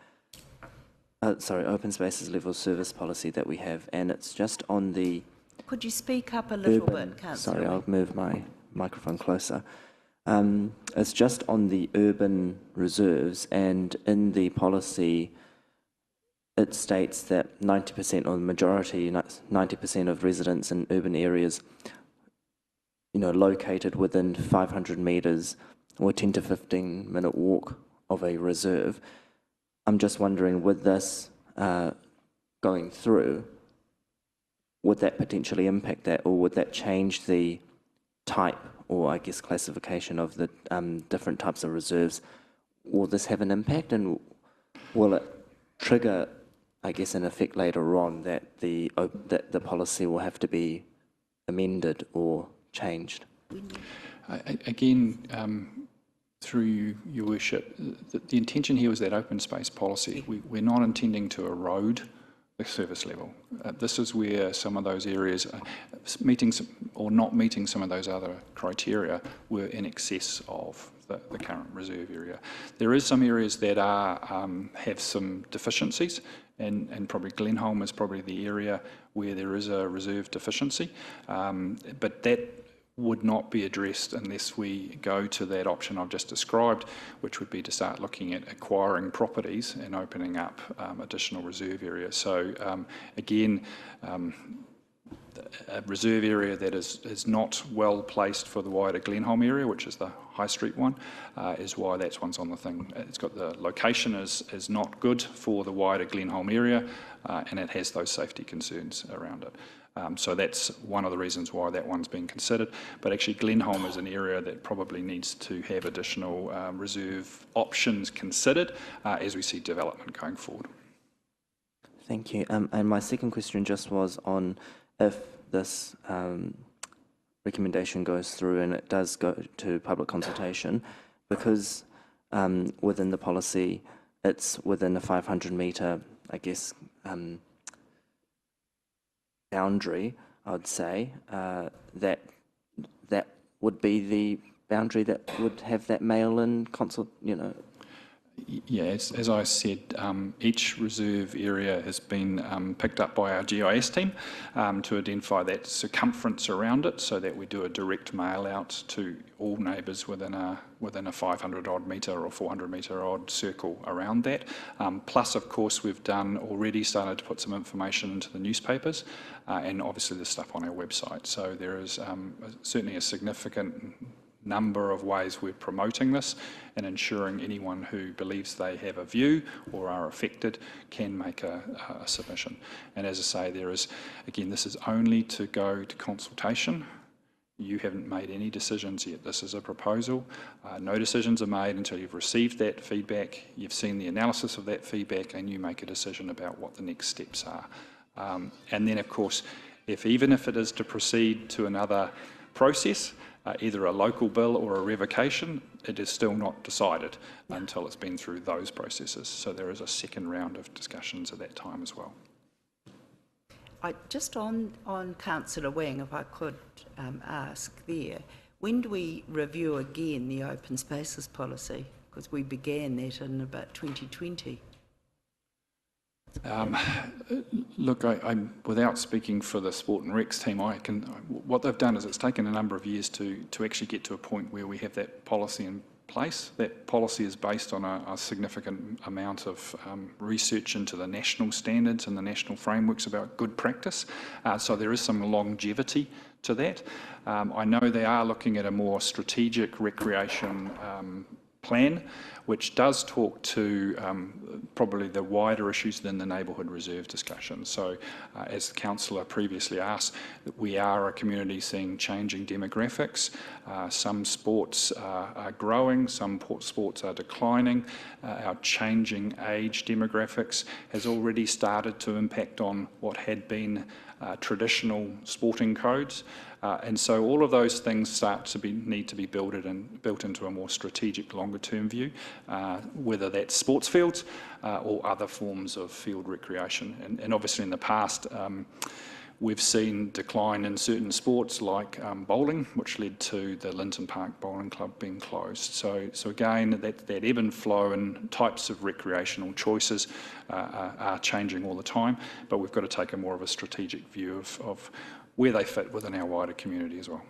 Open spaces level service policy that we have, and it's just on the. Could you speak up a little bit, Councillor? Sorry, I'll move my microphone closer. It's just on the urban reserves, and in the policy, it states that 90% or the majority, 90% of residents in urban areas, located within 500 metres or 10 to 15 minute walk of a reserve. I'm just wondering, with this going through, would that potentially impact that, or would that change the type, or I guess classification of the different types of reserves? Will this have an impact, and will it trigger, I guess, an effect later on that the policy will have to be amended or changed? Again, through your worship, the intention here was that open space policy. We're not intending to erode the service level. This is where some of those areas meeting or not meeting some of those other criteria were in excess of the current reserve area. There is some areas that are have some deficiencies, and probably Glenholm is probably the area where there is a reserve deficiency, but that would not be addressed unless we go to that option I've just described, which would be to start looking at acquiring properties and opening up additional reserve areas. So again, a reserve area that is not well placed for the wider Glenholm area, which is the High Street one, is why that's one's on the thing. It's got the location is not good for the wider Glenholm area, and it has those safety concerns around it. So that's one of the reasons why that one's been considered. But actually Glenholm is an area that probably needs to have additional reserve options considered as we see development going forward. Thank you. And my second question just was on if this recommendation goes through and it does go to public consultation, because within the policy it's within a 500 metre, I guess, boundary, I would say, that would be the boundary that would have that mail-in consult, Yeah, as I said, each reserve area has been picked up by our GIS team to identify that circumference around it, so that we do a direct mail out to all neighbours within a 500 odd metre or 400 metre odd circle around that. Plus, of course, we've already started to put some information into the newspapers and obviously the stuff on our website. So there is certainly a significant number of ways we're promoting this and ensuring anyone who believes they have a view or are affected can make a submission. And as I say, this is only to go to consultation. You haven't made any decisions yet. This is a proposal. No decisions are made until you've received that feedback, you've seen the analysis of that feedback, and you make a decision about what the next steps are. And then, of course, even if it is to proceed to another process, either a local bill or a revocation, it is still not decided until it's been through those processes. So there is a second round of discussions at that time as well. Just on Councillor Wang, if I could ask there, when do we review again the open spaces policy? Because we began that in about 2020. Look, I'm without speaking for the Sport and Recs team, what they've done is it's taken a number of years to actually get to a point where we have that policy in place. That policy is based on a significant amount of research into the national standards and the national frameworks about good practice. So there is some longevity to that. I know they are looking at a more strategic recreation plan, which does talk to probably the wider issues than the neighbourhood reserve discussion. So as the councillor previously asked, we are a community seeing changing demographics. Some sports are growing, some sports are declining. Our changing age demographics has already started to impact on what had been traditional sporting codes. And so all of those things need to be built into a more strategic, longer-term view, whether that's sports fields or other forms of field recreation. And obviously in the past, We've seen decline in certain sports like bowling, which led to the Linton Park Bowling Club being closed. So again, that ebb and flow and types of recreational choices are changing all the time, but we've got to take a more of a strategic view of where they fit within our wider community as well.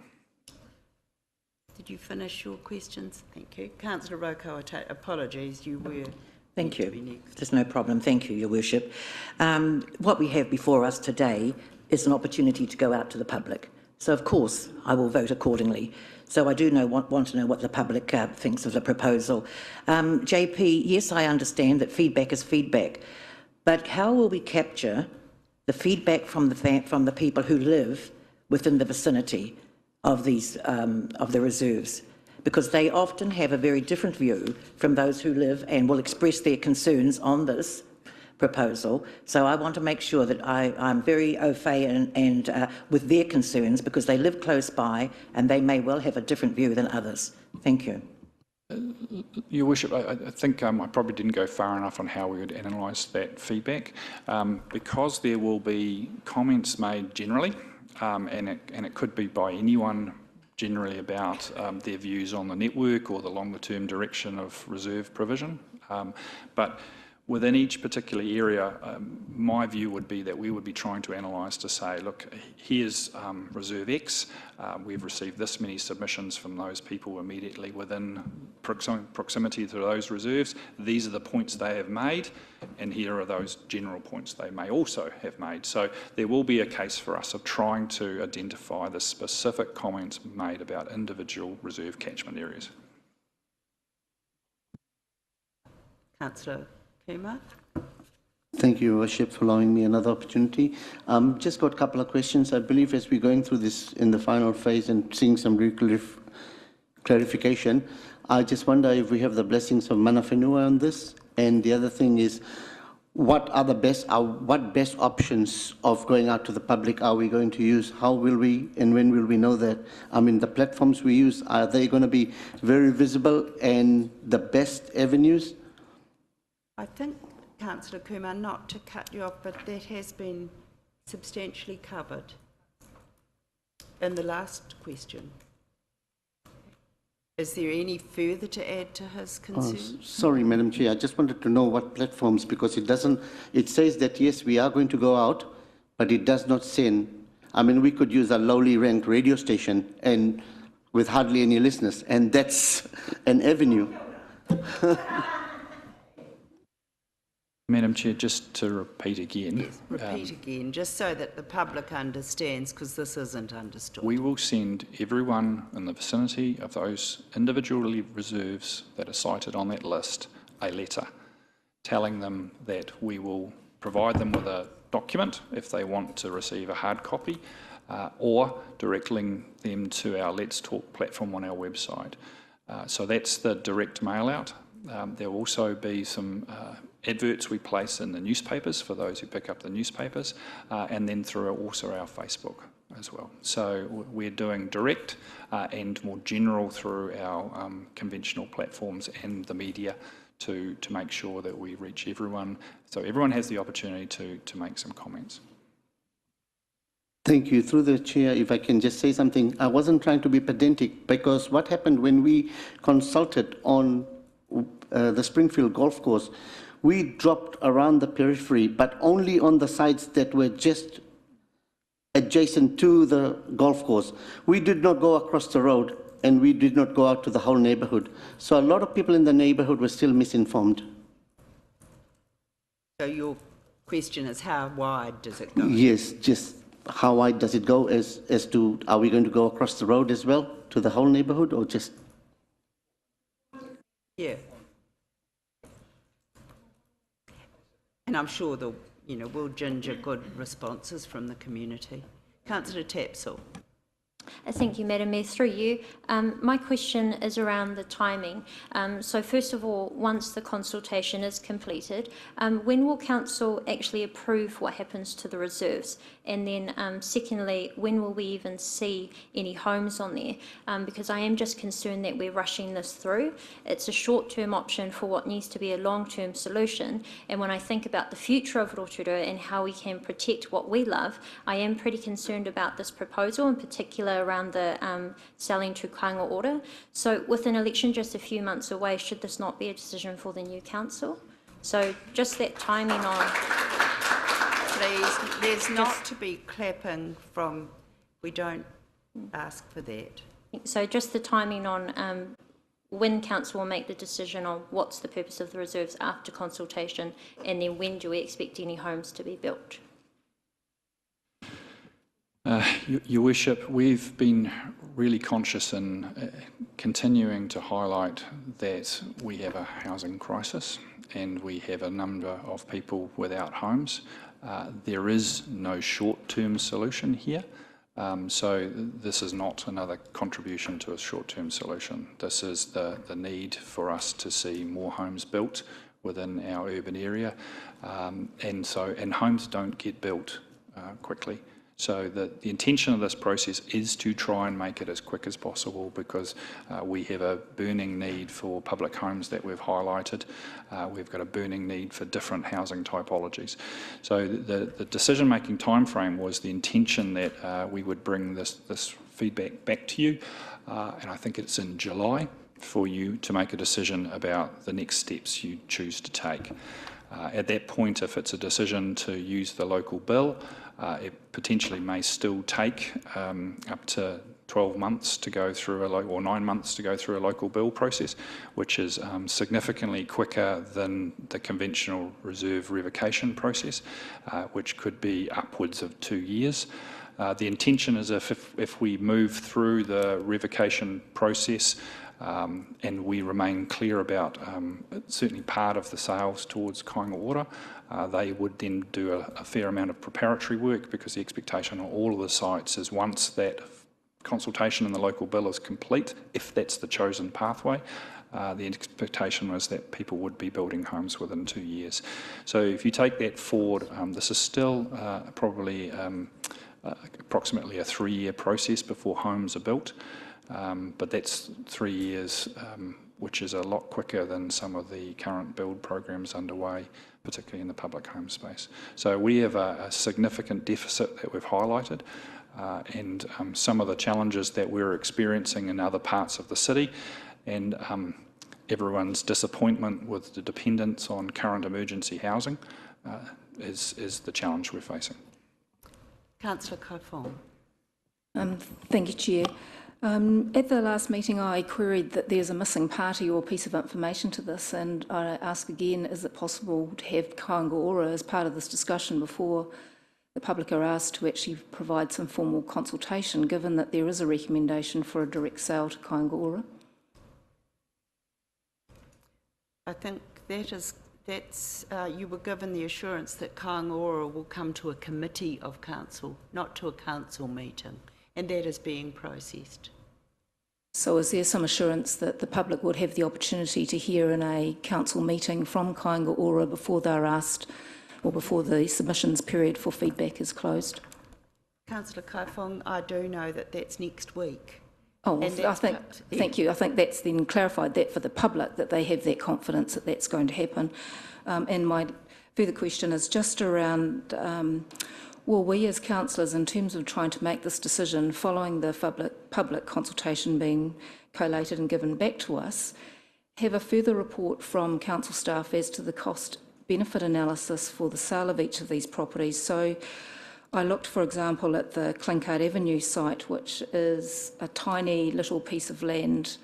Did you finish your questions? Thank you. Councillor Roko, apologies, you were... Thank you. There's no problem. Thank you, Your Worship. What we have before us today is an opportunity to go out to the public. So, of course, I will vote accordingly. So I do want to know what the public thinks of the proposal. JP, yes, I understand that feedback is feedback, but how will we capture the feedback from the people who live within the vicinity of these of the reserves? Because they often have a very different view from those who live and will express their concerns on this proposal. So I want to make sure that I'm very au fait and with their concerns, because they live close by and they may well have a different view than others. Thank you. Your Worship, I think I probably didn't go far enough on how we would analyse that feedback. Because there will be comments made generally, and it could be by anyone generally about their views on the network or the longer-term direction of reserve provision. But within each particular area, my view would be that we would be trying to analyse to say, look, here's Reserve X, we've received this many submissions from those people immediately within proximity to those reserves, these are the points they have made, and here are those general points they may also have made. So there will be a case for us of trying to identify the specific comments made about individual reserve catchment areas. Councillor Kumar. Thank you, Your Worship, for allowing me another opportunity. Just got a couple of questions. I believe as we're going through this in the final phase and seeing some clarification, I just wonder if we have the blessings of mana whenua on this. And the other thing is, what best options of going out to the public are we going to use? How will we and when will we know that? I mean, the platforms we use, are they going to be very visible and the best avenues? I think, Councillor Kumar, not to cut you off, but that has been substantially covered in the last question. Is there any further to add to his concerns? Sorry, Madam Chair, I just wanted to know what platforms, because it says that yes, we are going to go out, but it does not send. I mean, we could use a lowly ranked radio station and with hardly any listeners, and that's an avenue. Madam Chair, just to repeat again. Yes, repeat again, just so that the public understands, because this isn't understood. We will send everyone in the vicinity of those individual reserves that are cited on that list a letter telling them that we will provide them with a document if they want to receive a hard copy, or directing them to our Let's Talk platform on our website. So that's the direct mail out. There will also be some adverts we place in the newspapers for those who pick up the newspapers, and then through also our Facebook as well. So we're doing direct and more general through our conventional platforms and the media to make sure that we reach everyone, so everyone has the opportunity to make some comments. Thank you. Through the chair, if I can just say something, I wasn't trying to be pedantic, because what happened when we consulted on the Springfield Golf Course, we dropped around the periphery, but only on the sites that were just adjacent to the golf course. We did not go across the road, and we did not go out to the whole neighborhood. So a lot of people in the neighborhood were still misinformed. So your question is, how wide does it go? Yes, just how wide does it go as to, are we going to go across the road as well to the whole neighborhood, or just? Yeah. And I'm sure we'll ginger good responses from the community. Councillor Tapsell. Thank you, Madam Mayor. Through you, my question is around the timing. So first of all, once the consultation is completed, when will Council actually approve what happens to the reserves? And then secondly, when will we even see any homes on there? Because I am just concerned that we're rushing this through. It's a short-term option for what needs to be a long-term solution. And when I think about the future of Rotorua and how we can protect what we love, I am pretty concerned about this proposal, in particular around the selling to kāinga ora. So with an election just a few months away, should this not be a decision for the new council? So just that timing on... Please, there's not to be clapping from, we don't ask for that. So just the timing on when council will make the decision on what's the purpose of the reserves after consultation, and then when do we expect any homes to be built? Your Worship, we've been really conscious in continuing to highlight that we have a housing crisis and we have a number of people without homes. There is no short-term solution here, so this is not another contribution to a short-term solution. This is the need for us to see more homes built within our urban area, and homes don't get built quickly. So the intention of this process is to try and make it as quick as possible, because we have a burning need for public homes that we've highlighted. We've got a burning need for different housing typologies. So the decision-making timeframe was the intention that we would bring this feedback back to you, and I think it's in July for you to make a decision about the next steps you choose to take. At that point, if it's a decision to use the local bill, it potentially may still take up to 12 months to go through or 9 months to go through a local bill process, which is significantly quicker than the conventional reserve revocation process, which could be upwards of 2 years. The intention is if we move through the revocation process and we remain clear about certainly part of the sales towards kāinga ora, they would then do a fair amount of preparatory work, because the expectation on all of the sites is once that consultation in the local bill is complete, if that's the chosen pathway, the expectation was that people would be building homes within 2 years. So if you take that forward, this is still probably approximately a 3-year process before homes are built. But that's 3 years, which is a lot quicker than some of the current build programs underway, particularly in the public home space. So we have a significant deficit that we've highlighted, and some of the challenges that we're experiencing in other parts of the city, and everyone's disappointment with the dependence on current emergency housing is the challenge we're facing. Councillor Kaifong. Thank you, Chair. At the last meeting, I queried that there's a missing party or piece of information to this, and I ask again, is it possible to have kāinga ora as part of this discussion before the public are asked to actually provide some formal consultation, given that there is a recommendation for a direct sale to kāinga ora? I think that's you were given the assurance that kāinga ora will come to a committee of council, not to a council meeting, and that is being processed. So is there some assurance that the public would have the opportunity to hear in a council meeting from kāinga ora before they're asked, or before the submissions period for feedback is closed? Councillor Kaifong, I do know that that's next week. Oh, well, thank you. I think that's then clarified that for the public, that they have that confidence that that's going to happen. And my further question is just around, will we as councillors, in terms of trying to make this decision following the public consultation being collated and given back to us, have a further report from council staff as to the cost-benefit analysis for the sale of each of these properties? So I looked, for example, at the Clinkard Avenue site, which is a tiny little piece of land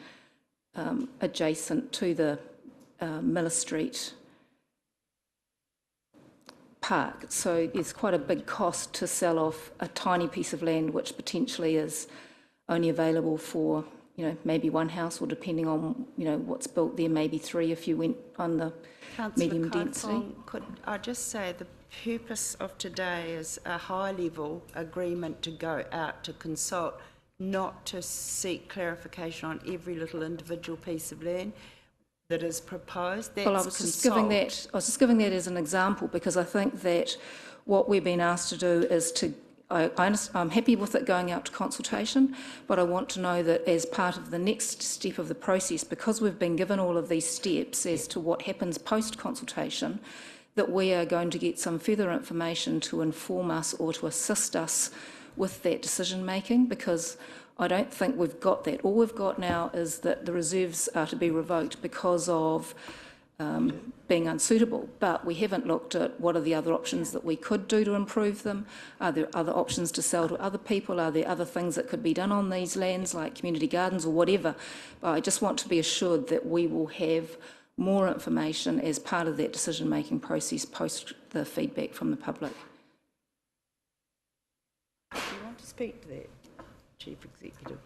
adjacent to the Miller Street park. So there's quite a big cost to sell off a tiny piece of land, which potentially is only available for, maybe one house, or depending on, what's built there, maybe 3 if you went on the medium density. Could I just say the purpose of today is a high-level agreement to go out to consult not to seek clarification on every little individual piece of land that is proposed. That's well, I was just giving that as an example, because I think that what we've been asked to do is to, I'm happy with it going out to consultation, but I want to know that as part of the next step of the process, because we've been given all of these steps as to what happens post-consultation, that we are going to get some further information to inform us or to assist us with that decision making, because I don't think we've got that. All we've got now is that the reserves are to be revoked because of being unsuitable, but we haven't looked at what are the other options that we could do to improve them. Are there other options to sell to other people? Are there other things that could be done on these lands, like community gardens or whatever? But I just want to be assured that we will have more information as part of that decision-making process post the feedback from the public. Do you want to speak to that, Chief Executive?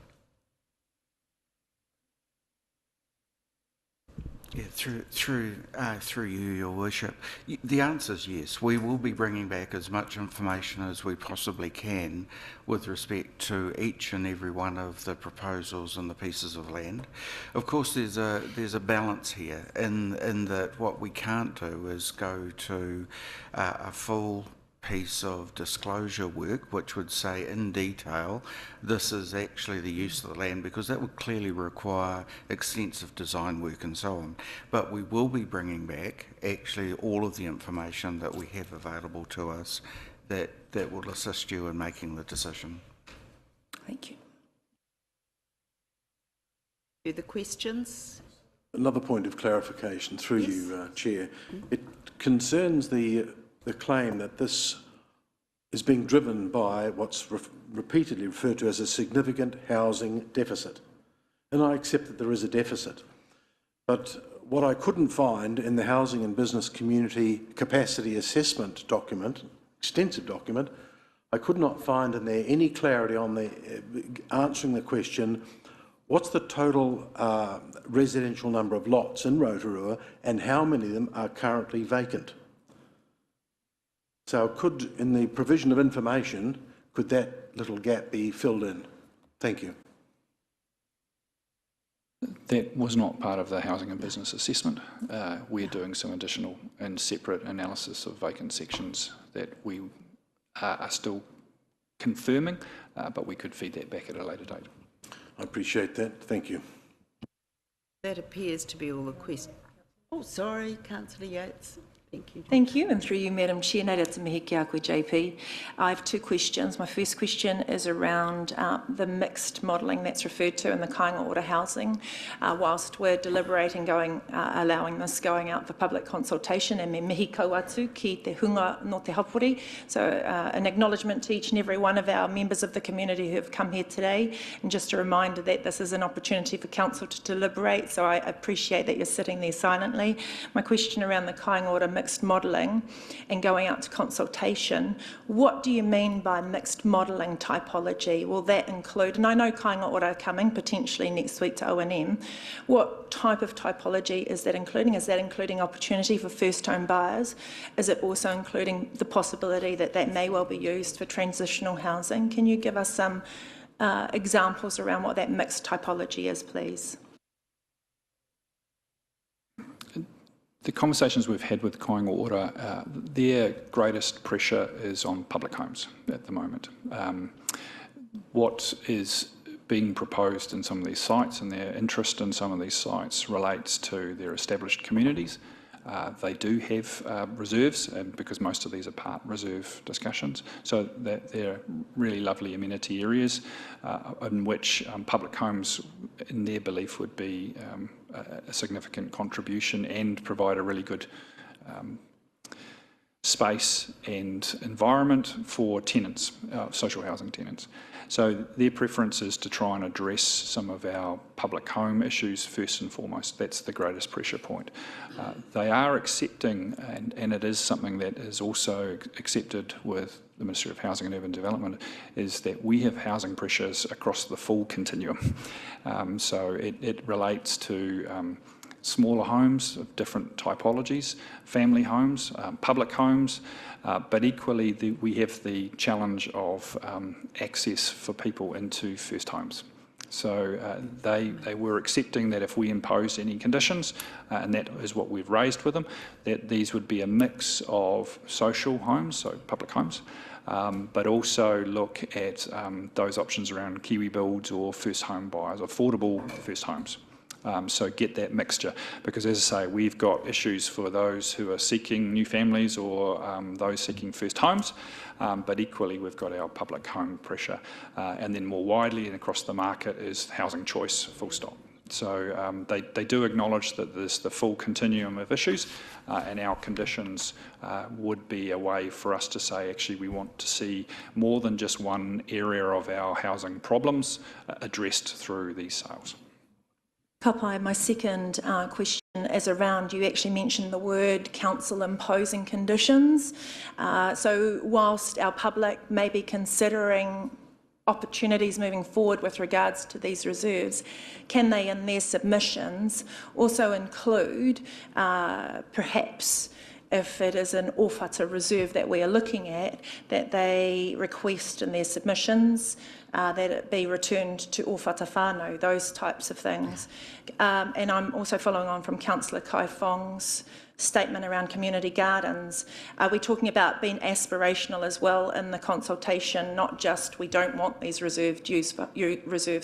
Yeah, through you, Your Worship. The answer is yes. We will be bringing back as much information as we possibly can with respect to each and every one of the proposals and the pieces of land. Of course, there's a balance here in that what we can't do is go to a full piece of disclosure work which would say in detail this is actually the use of the land, because that would clearly require extensive design work and so on. But we will be bringing back actually all of the information that we have available to us that will assist you in making the decision. Thank you. Further questions? Another point of clarification through you, Chair. It concerns the claim that this is being driven by what's repeatedly referred to as a significant housing deficit. And I accept that there is a deficit. But what I couldn't find in the Housing and Business Community Capacity Assessment document, extensive document, I could not find in there any clarity on the answering the question, what's the total residential number of lots in Rotorua and how many of them are currently vacant? So could, in the provision of information, could that little gap be filled in? Thank you. That was not part of the housing and business assessment. We're doing some additional and separate analysis of vacant sections that we are still confirming, but we could feed that back at a later date. I appreciate that. Thank you. That appears to be all the questions. Oh, sorry, Councillor Yates. Thank you. Thank you, and through you, Madam Chair, nei rata mihi ki a koe JP. I have two questions. My first question is around the mixed modelling that's referred to in the Kāinga Ora housing. Whilst we're deliberating allowing this going out for public consultation, and me mihi kau atu ki te hunga no te hapori. So an acknowledgement to each and every one of our members of the community who have come here today, and just a reminder that this is an opportunity for Council to deliberate, so I appreciate that you're sitting there silently. My question around the Kāinga Ora mixed modelling and going out to consultation, what do you mean by mixed modelling typology? Will that include, and I know Kāinga Ora are coming potentially next week to O&M, what type of typology is that including? Is that including opportunity for first home buyers? Is it also including the possibility that that may well be used for transitional housing? Can you give us some examples around what that mixed typology is, please? The conversations we've had with Kāinga Ora, their greatest pressure is on public homes at the moment. What is being proposed in some of these sites and their interest in some of these sites relates to their established communities. They do have reserves, and because most of these are part reserve discussions, so that they're really lovely amenity areas in which public homes, in their belief, would be a significant contribution and provide a really good space and environment for tenants, social housing tenants. So their preference is to try and address some of our public home issues first and foremost. That's the greatest pressure point. They are accepting, and it is something that is also accepted with the Ministry of Housing and Urban Development, is that we have housing pressures across the full continuum. So it relates to smaller homes of different typologies, family homes, public homes, but equally we have the challenge of access for people into first homes. So they were accepting that if we imposed any conditions, and that is what we've raised with them, that these would be a mix of social homes, so public homes, but also look at those options around Kiwi builds or first home buyers, affordable first homes. So get that mixture, because as I say, we've got issues for those who are seeking new families or those seeking first homes, but equally we've got our public home pressure, and then more widely and across the market is housing choice, full stop. So they do acknowledge that there's the full continuum of issues, and our conditions would be a way for us to say, actually, we want to see more than just one area of our housing problems addressed through these sales. Kapai, my second question is around, you actually mentioned the word council imposing conditions. So whilst our public may be considering opportunities moving forward with regards to these reserves, can they in their submissions also include perhaps, if it is an Ōwhata reserve that we are looking at, that they request in their submissions that it be returned to Ōwhata whānau, those types of things. And I'm also following on from Councillor Kaifong's statement around community gardens. Are we talking about being aspirational as well in the consultation, not just we don't want these reserves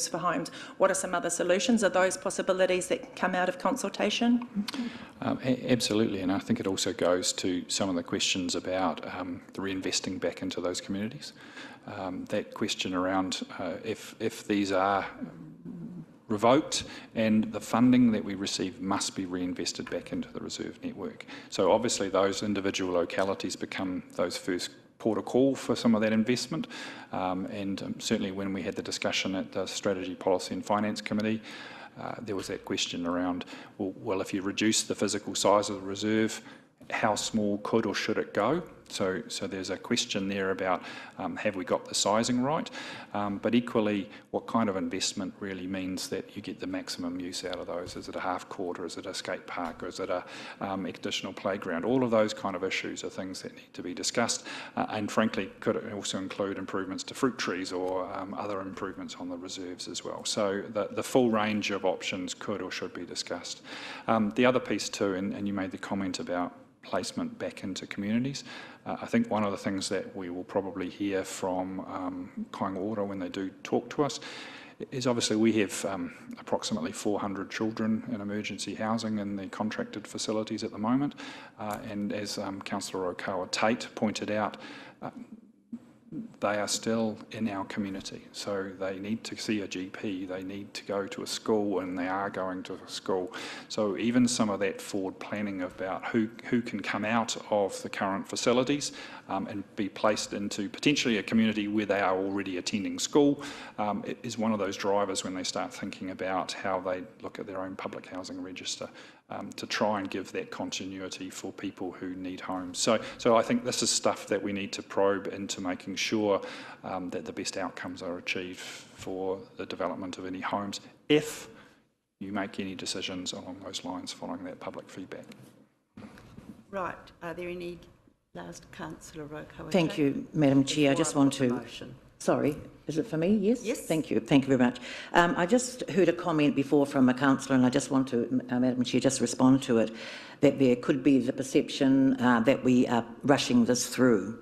for homes? What are some other solutions? Are those possibilities that come out of consultation? Absolutely, and I think it also goes to some of the questions about the reinvesting back into those communities. That question around if these are revoked, and the funding that we receive must be reinvested back into the reserve network. So obviously those individual localities become those first port of call for some of that investment, and certainly when we had the discussion at the Strategy, Policy and Finance Committee, there was that question around, well, if you reduce the physical size of the reserve, how small could or should it go? So there's a question there about have we got the sizing right, but equally what kind of investment really means that you get the maximum use out of those. Is it a half court, or is it a skate park, or is it a additional playground? All of those kind of issues are things that need to be discussed, and frankly could it also include improvements to fruit trees or other improvements on the reserves as well. So the full range of options could or should be discussed. The other piece too, and you made the comment about placement back into communities. I think one of the things that we will probably hear from Kāinga Ora when they do talk to us is obviously we have approximately 400 children in emergency housing in the contracted facilities at the moment, and as Councillor Okawa Tate pointed out, they are still in our community, so they need to see a GP, they need to go to a school, and they are going to a school. So even some of that forward planning about who can come out of the current facilities and be placed into potentially a community where they are already attending school is one of those drivers when they start thinking about how they look at their own public housing register. To try and give that continuity for people who need homes. So I think this is stuff that we need to probe into, making sure that the best outcomes are achieved for the development of any homes, if you make any decisions along those lines following that public feedback. Right, are there any last Councillor Rotorua? Thank you, Madam Chair. I just want to... Sorry, is it for me? Yes? Yes. Thank you very much. I just heard a comment before from a councillor, and I just want to, Madam Chair, just respond to it, that there could be the perception that we are rushing this through.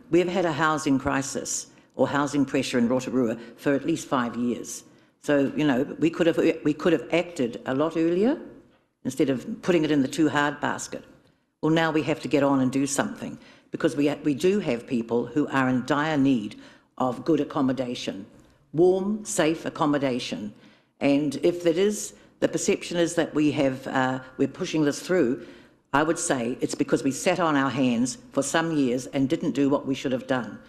We've had a housing crisis or housing pressure in Rotorua for at least 5 years. So, you know, we could have acted a lot earlier instead of putting it in the too hard basket. Well, now we have to get on and do something, because we do have people who are in dire need of good accommodation, warm, safe accommodation. And if that is, the perception is that we're pushing this through, I would say it's because we sat on our hands for some years and didn't do what we should have done.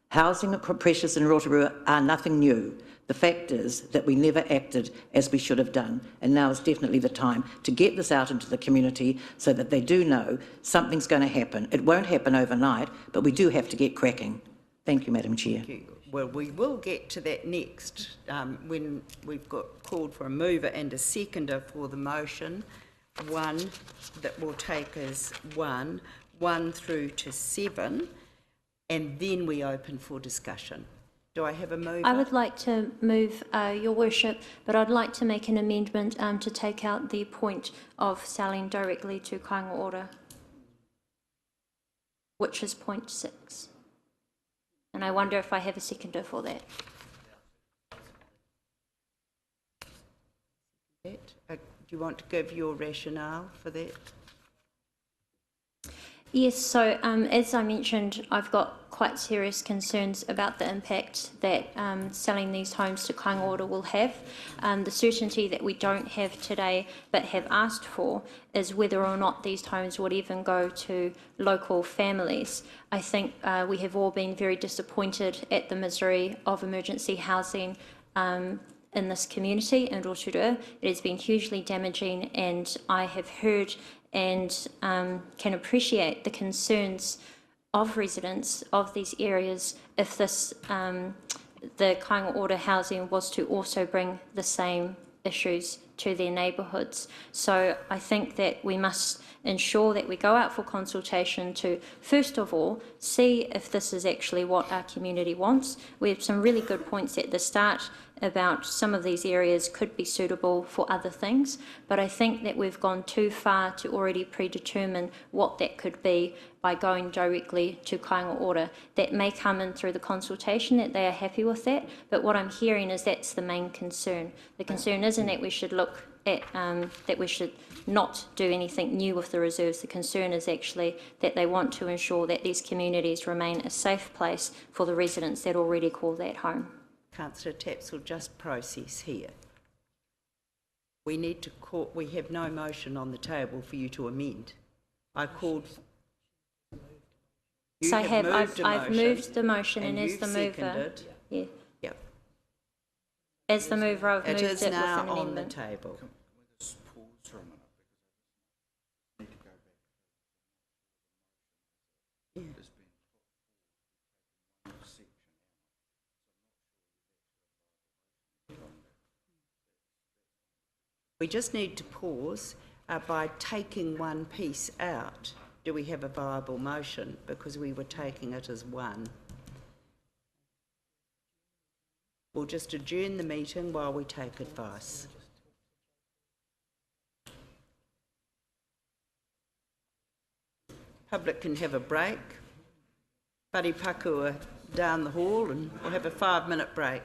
Housing pressures in Rotorua are nothing new. The fact is that we never acted as we should have done, and now is definitely the time to get this out into the community so that they do know something's going to happen. It won't happen overnight, but we do have to get cracking. Thank you, Madam Chair. Thank you. well, we will get to that next when we've got called for a mover and a seconder for the motion. One that will take as one through to 7, and then we open for discussion. Do I have a mover? I would like to move, Your Worship, but I'd like to make an amendment to take out the point of selling directly to kāinga ora, which is point 6. And I wonder if I have a seconder for that. Do you want to give your rationale for that? Yes, so as I mentioned, I've got quite serious concerns about the impact that selling these homes to kāinga ora will have. The certainty that we don't have today but have asked for is whether or not these homes would even go to local families. I think we have all been very disappointed at the misery of emergency housing in this community in Rotorua. It has been hugely damaging, and I have heard and can appreciate the concerns of residents of these areas if this, the kāinga ora housing was to also bring the same issues to their neighbourhoods. So I think that we must ensure that we go out for consultation to, first of all, see if this is actually what our community wants. We have some really good points at the start about some of these areas could be suitable for other things, but I think that we've gone too far to already predetermine what that could be by going directly to kāinga ora. That may come in through the consultation, that they are happy with that, but what I'm hearing is that's the main concern. The concern isn't that we should look at, that we should not do anything new with the reserves. The concern is actually that they want to ensure that these communities remain a safe place for the residents that already call that home. Councillor Taps will just process here. We need to call, we have no motion on the table for you to amend. I called. So I've moved the motion, and as the mover, seconded. yeah, Yep. as the mover, I've moved It it is with now an on the amendment. table. Yeah. We just need to pause by taking one piece out. Do we have a viable motion? Because we were taking it as one. We'll just adjourn the meeting while we take advice. Public can have a break. Buddy Pakua down the hall, and we'll have a 5-minute break.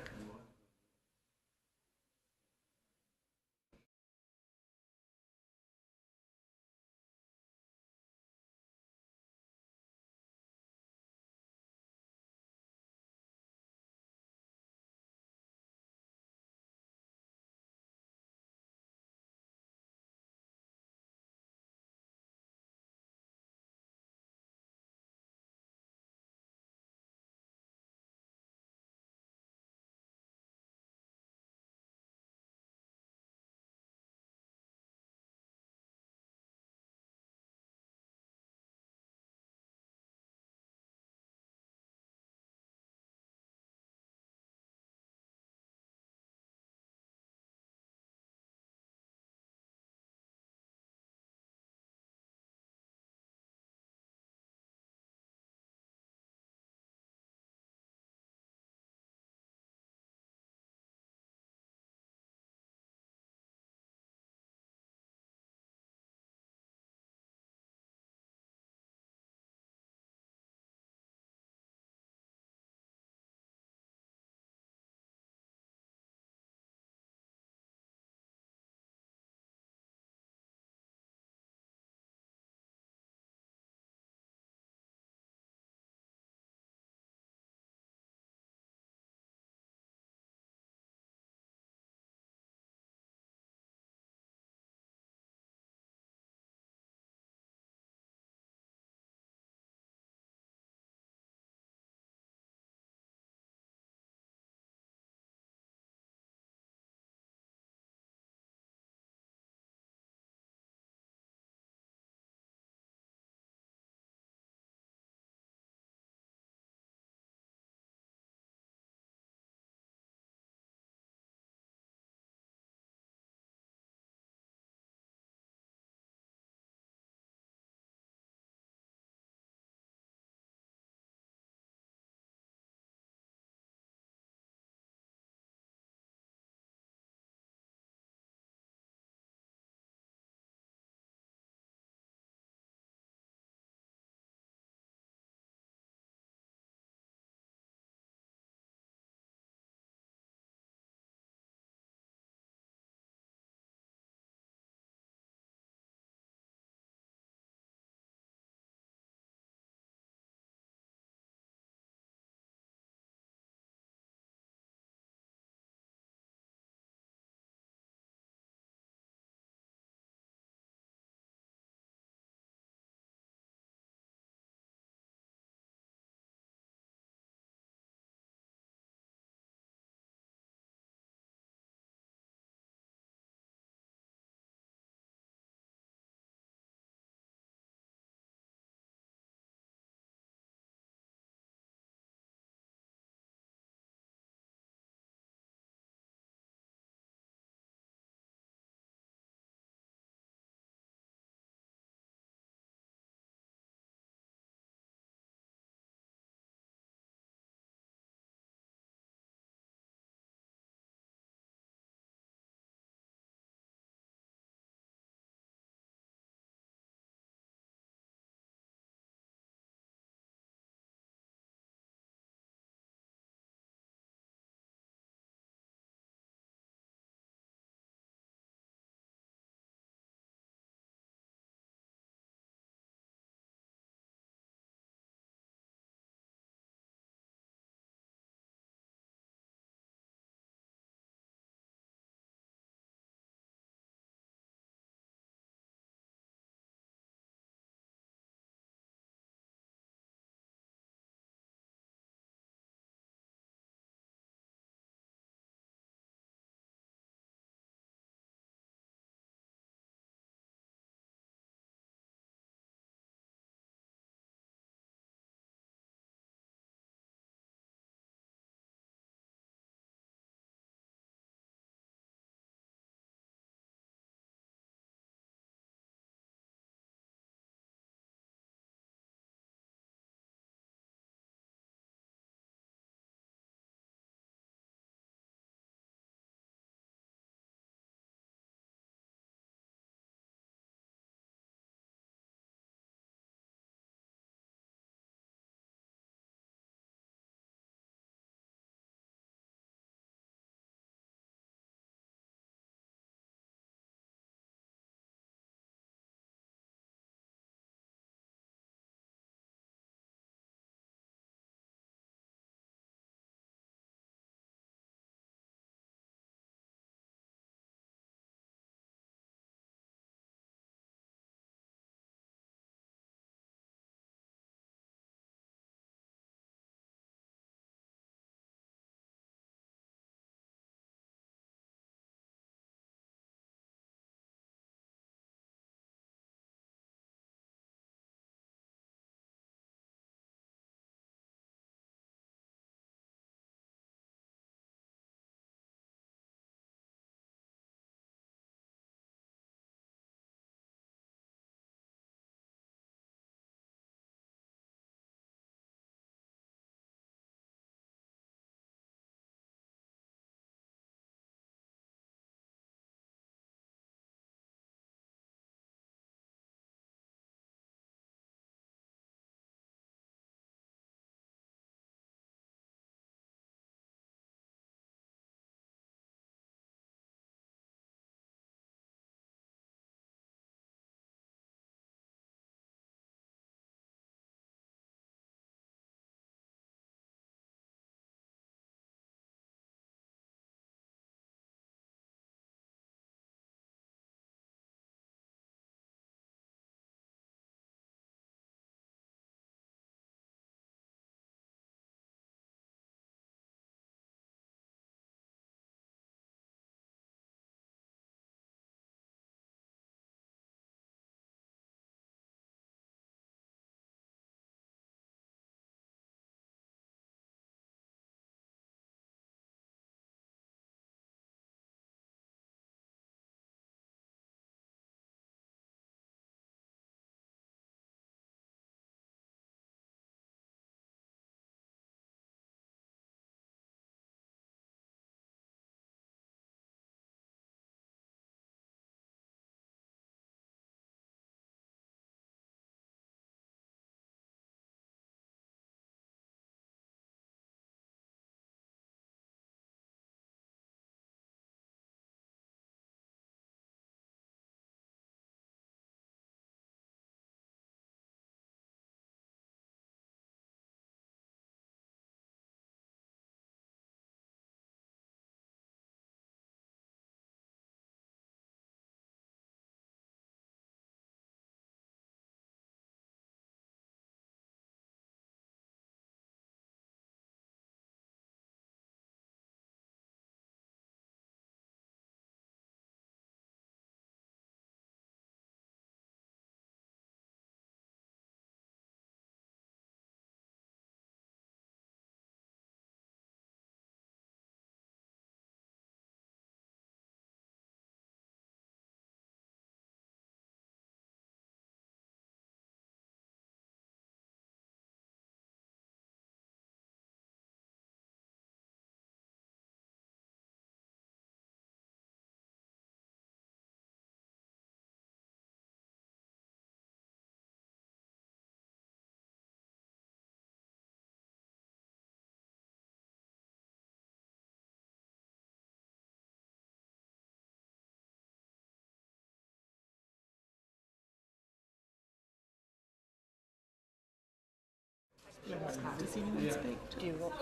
Does anyone speak? Do you want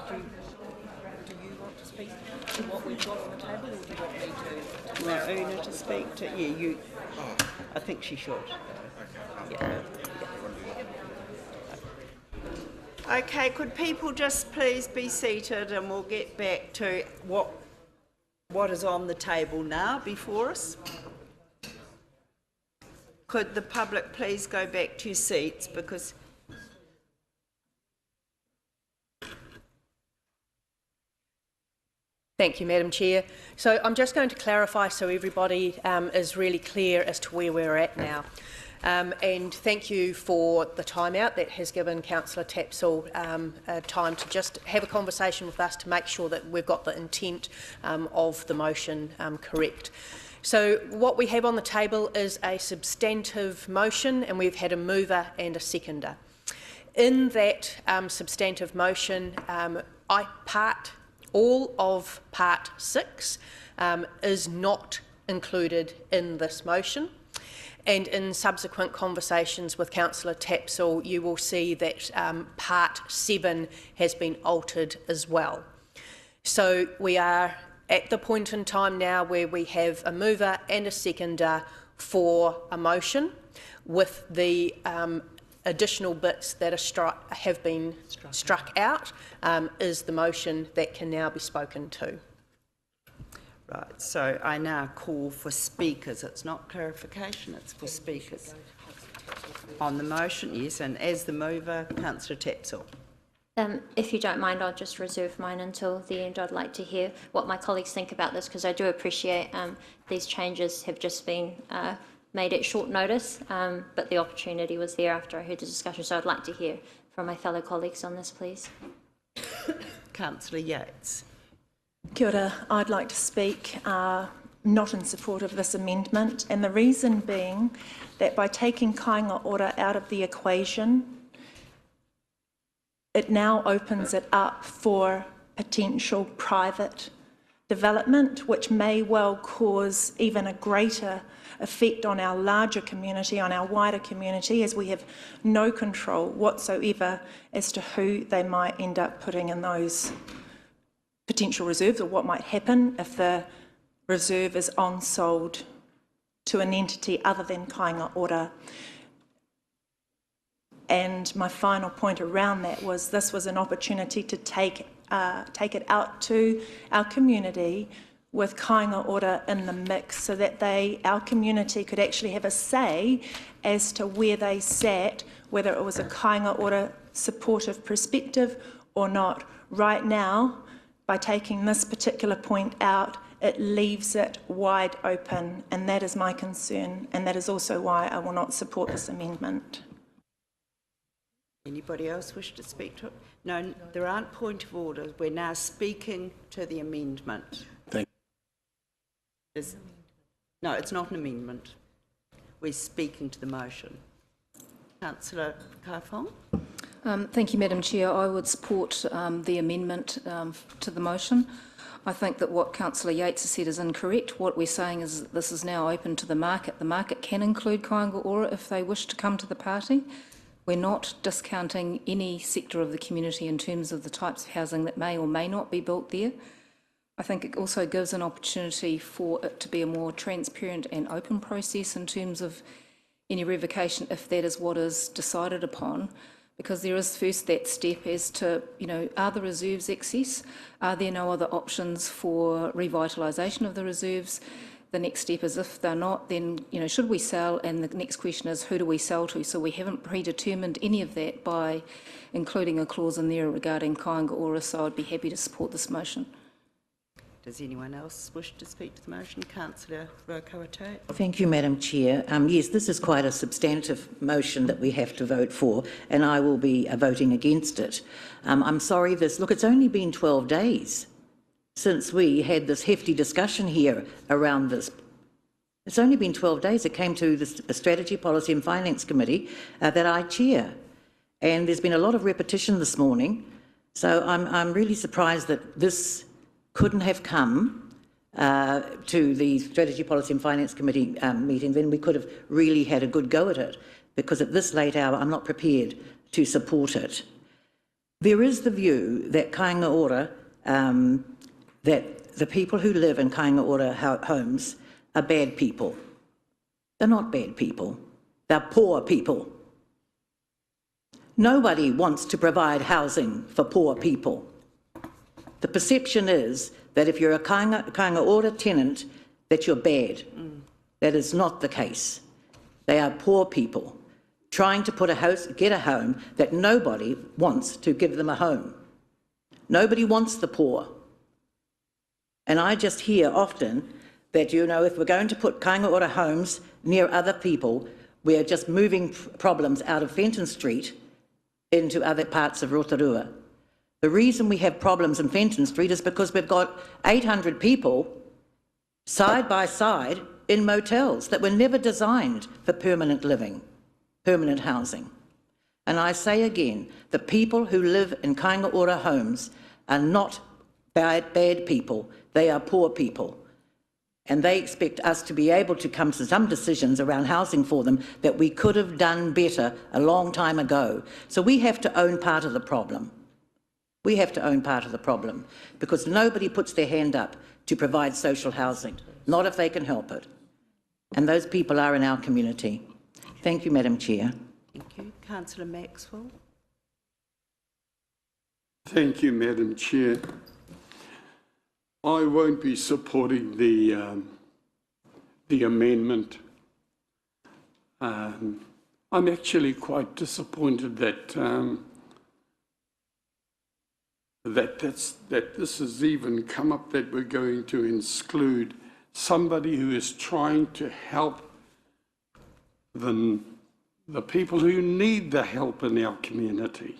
to speak to what we've got on the table, or do you want me to? Want Una to speak to? Yeah, you. I think she should. Yeah. Okay, could people just please be seated, and we'll get back to what is on the table now before us. Could the public please go back to your seats, because Thank you, Madam Chair. So I'm just going to clarify so everybody is really clear as to where we're at now. And thank you for the time out that has given Councillor Tapsell time to just have a conversation with us to make sure that we've got the intent of the motion correct. So what we have on the table is a substantive motion, and we've had a mover and a seconder. In that substantive motion, all of Part 6 is not included in this motion. And in subsequent conversations with Councillor Tapsell, you will see that Part 7 has been altered as well. So we are at the point in time now where we have a mover and a seconder for a motion, with the additional bits that are have been struck out is the motion that can now be spoken to. right, so I now call for speakers. It's not clarification, it's for speakers. On the motion, yes, and as the mover, Councillor Tapsell. If you don't mind, I'll just reserve mine until the end. I'd like to hear what my colleagues think about this, because I do appreciate these changes have just been made at short notice, but the opportunity was there after I heard the discussion, so I'd like to hear from my fellow colleagues on this, please. Councillor Yates. Kia ora. I'd like to speak not in support of this amendment, and the reason being that by taking kāinga ora out of the equation, it now opens it up for potential private development, which may well cause even a greater effect on our larger community, on our wider community, as we have no control whatsoever as to who they might end up putting in those potential reserves, or what might happen if the reserve is on-sold to an entity other than kāinga ora. And my final point around that was this was an opportunity to take it out to our community with kāinga ora in the mix, so that our community could actually have a say as to where they sat, whether it was a kāinga ora supportive perspective or not. Right now, by taking this particular point out, it leaves it wide open, and that is my concern, and that is also why I will not support this amendment. Anybody else wish to speak to it? No, there aren't point of orders. We're now speaking to the amendment. Thank you. No, it's not an amendment. We're speaking to the motion. Councillor Kaifong. Thank you, Madam Chair. I would support the amendment to the motion. I think that what Councillor Yates has said is incorrect. What we're saying is that this is now open to the market. The market can include kāinga ora if they wish to come to the party. We're not discounting any sector of the community in terms of the types of housing that may or may not be built there. I think it also gives an opportunity for it to be a more transparent and open process in terms of any revocation, if that is what is decided upon, because there is first that step as to, are the reserves excess? Are there no other options for revitalisation of the reserves? The next step is, if they're not, then should we sell? And the next question is, who do we sell to? So we haven't predetermined any of that by including a clause in there regarding kāinga ora, so I'd be happy to support this motion. Does anyone else wish to speak to the motion? Councillor Rotorua. Thank you, Madam Chair. Yes, this is quite a substantive motion that we have to vote for, and I will be voting against it. I'm sorry, it's only been 12 days since we had this hefty discussion here around this. It's only been 12 days. It came to the Strategy, Policy and Finance Committee that I chair, and there's been a lot of repetition this morning, so I'm really surprised that this couldn't have come to the Strategy, Policy and Finance Committee meeting. Then we could have really had a good go at it, because at this late hour I'm not prepared to support it. There is the view that kāinga ora, that the people who live in kāinga ora homes are bad people. They're not bad people. They're poor people. Nobody wants to provide housing for poor people. The perception is that if you're a kāinga ora tenant, that you're bad. That is not the case. They are poor people trying to get a home that nobody wants to give them a home. Nobody wants the poor. And I just hear often that, you know, if we're going to put kāinga ora homes near other people, we're just moving problems out of Fenton Street into other parts of Rotorua. The reason we have problems in Fenton Street is because we've got 800 people side by side in motels that were never designed for permanent living, permanent housing. And I say again, the people who live in kāinga ora homes are not bad people, they are poor people. And they expect us to be able to come to some decisions around housing for them that we could have done better a long time ago. So we have to own part of the problem. We have to own part of the problem because nobody puts their hand up to provide social housing, not if they can help it. And those people are in our community. Thank you, Madam Chair. Thank you. Councillor Maxwell. Thank you, Madam Chair. I won't be supporting the amendment. I'm actually quite disappointed that that this has even come up, that we're going to exclude somebody who is trying to help the people who need the help in our community.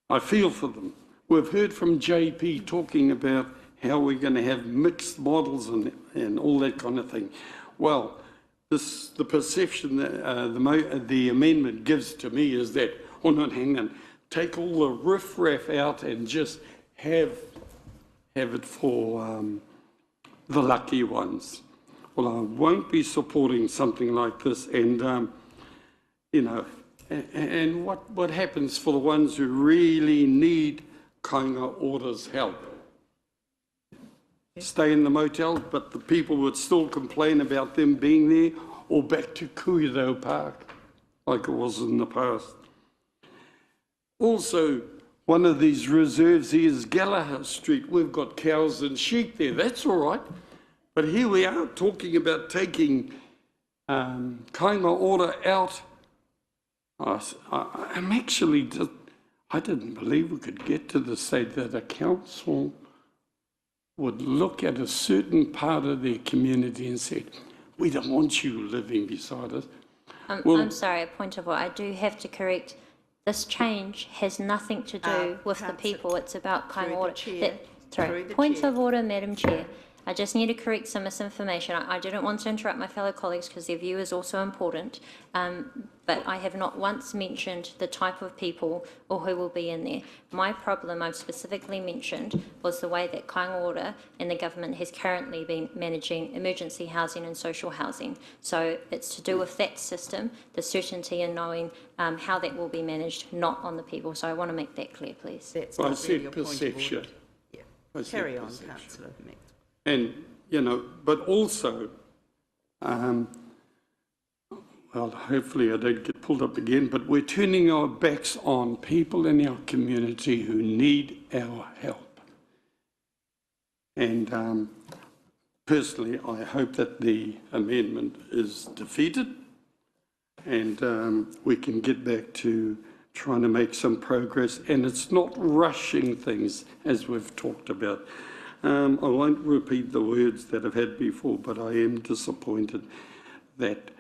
I feel for them. We've heard from JP talking about how we're going to have mixed models and all that kind of thing. Well, the perception that the amendment gives to me is that, oh no, hang on, take all the riffraff out and just have it for the lucky ones. Well, I won't be supporting something like this, and you know, and what happens for the ones who really need kāinga ora's help? Stay in the motel, but the people would still complain about them being there, or back to Kuirau Park, like it was in the past. Also, one of these reserves here is Gallagher Street. We've got cows and sheep there, that's all right. But here we are talking about taking kāinga ora out. I'm actually just, I didn't believe we could get to the state that a council would look at a certain part of their community and say, we don't want you living beside us. Well, I'm sorry, a point of order. I do have to correct. This change has nothing to do with the people. It's about kāinga ora. Sorry, point of order, Madam Chair. I just need to correct some misinformation. I didn't want to interrupt my fellow colleagues because their view is also important, but I have not once mentioned the type of people or who will be in there. My problem I've specifically mentioned was the way that kāinga ora and the government has currently been managing emergency housing and social housing. So it's to do with that system, the certainty in knowing how that will be managed, not on the people. So I want to make that clear, please. That's I not said really your point of perception. order. Yeah. Carry on, Councillor Maxwell. And, you know, but also, well, hopefully I don't get pulled up again, but we're turning our backs on people in our community who need our help. And personally, I hope that the amendment is defeated and we can get back to trying to make some progress, and it's not rushing things as we've talked about. I won't repeat the words that I've had before, but I am disappointed that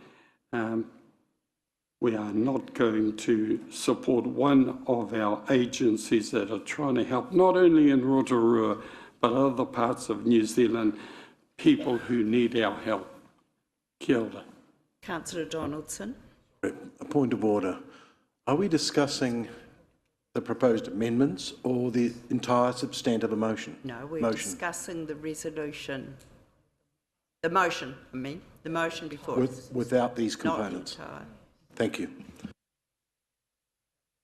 we are not going to support one of our agencies that are trying to help not only in Rotorua, but other parts of New Zealand, people who need our help. Kia ora. Councillor Donaldson. A point of order. Are we discussing the proposed amendments or the entire substantive motion? No, we're discussing the resolution. The motion, the motion before us. Without these components? Not the entire. Thank you.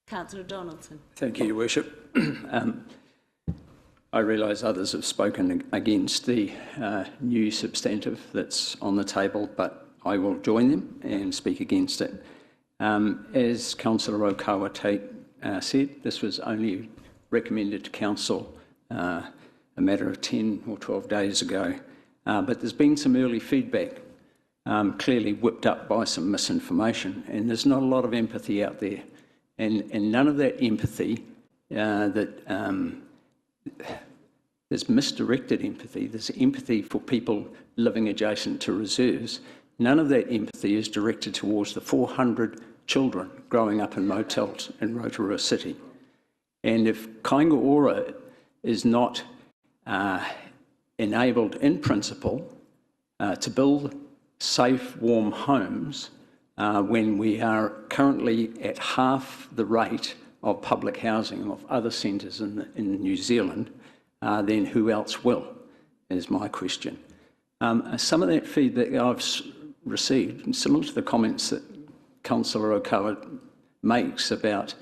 Councillor Donaldson. Thank you, Your Worship. I realise others have spoken against the new substantive that's on the table, but I will join them and speak against it. As Councillor Okawa said, this was only recommended to Council a matter of 10 or 12 days ago, but there's been some early feedback, clearly whipped up by some misinformation, and there's not a lot of empathy out there. And none of that empathy, there's misdirected empathy, there's empathy for people living adjacent to reserves. None of that empathy is directed towards the 400 children growing up in motels in Rotorua City. And if Kāinga Ora is not enabled in principle to build safe, warm homes, when we are currently at half the rate of public housing of other centres in New Zealand, then who else will, is my question. Some of that feedback I've received, and similar to the comments that Councillor Okawa makes about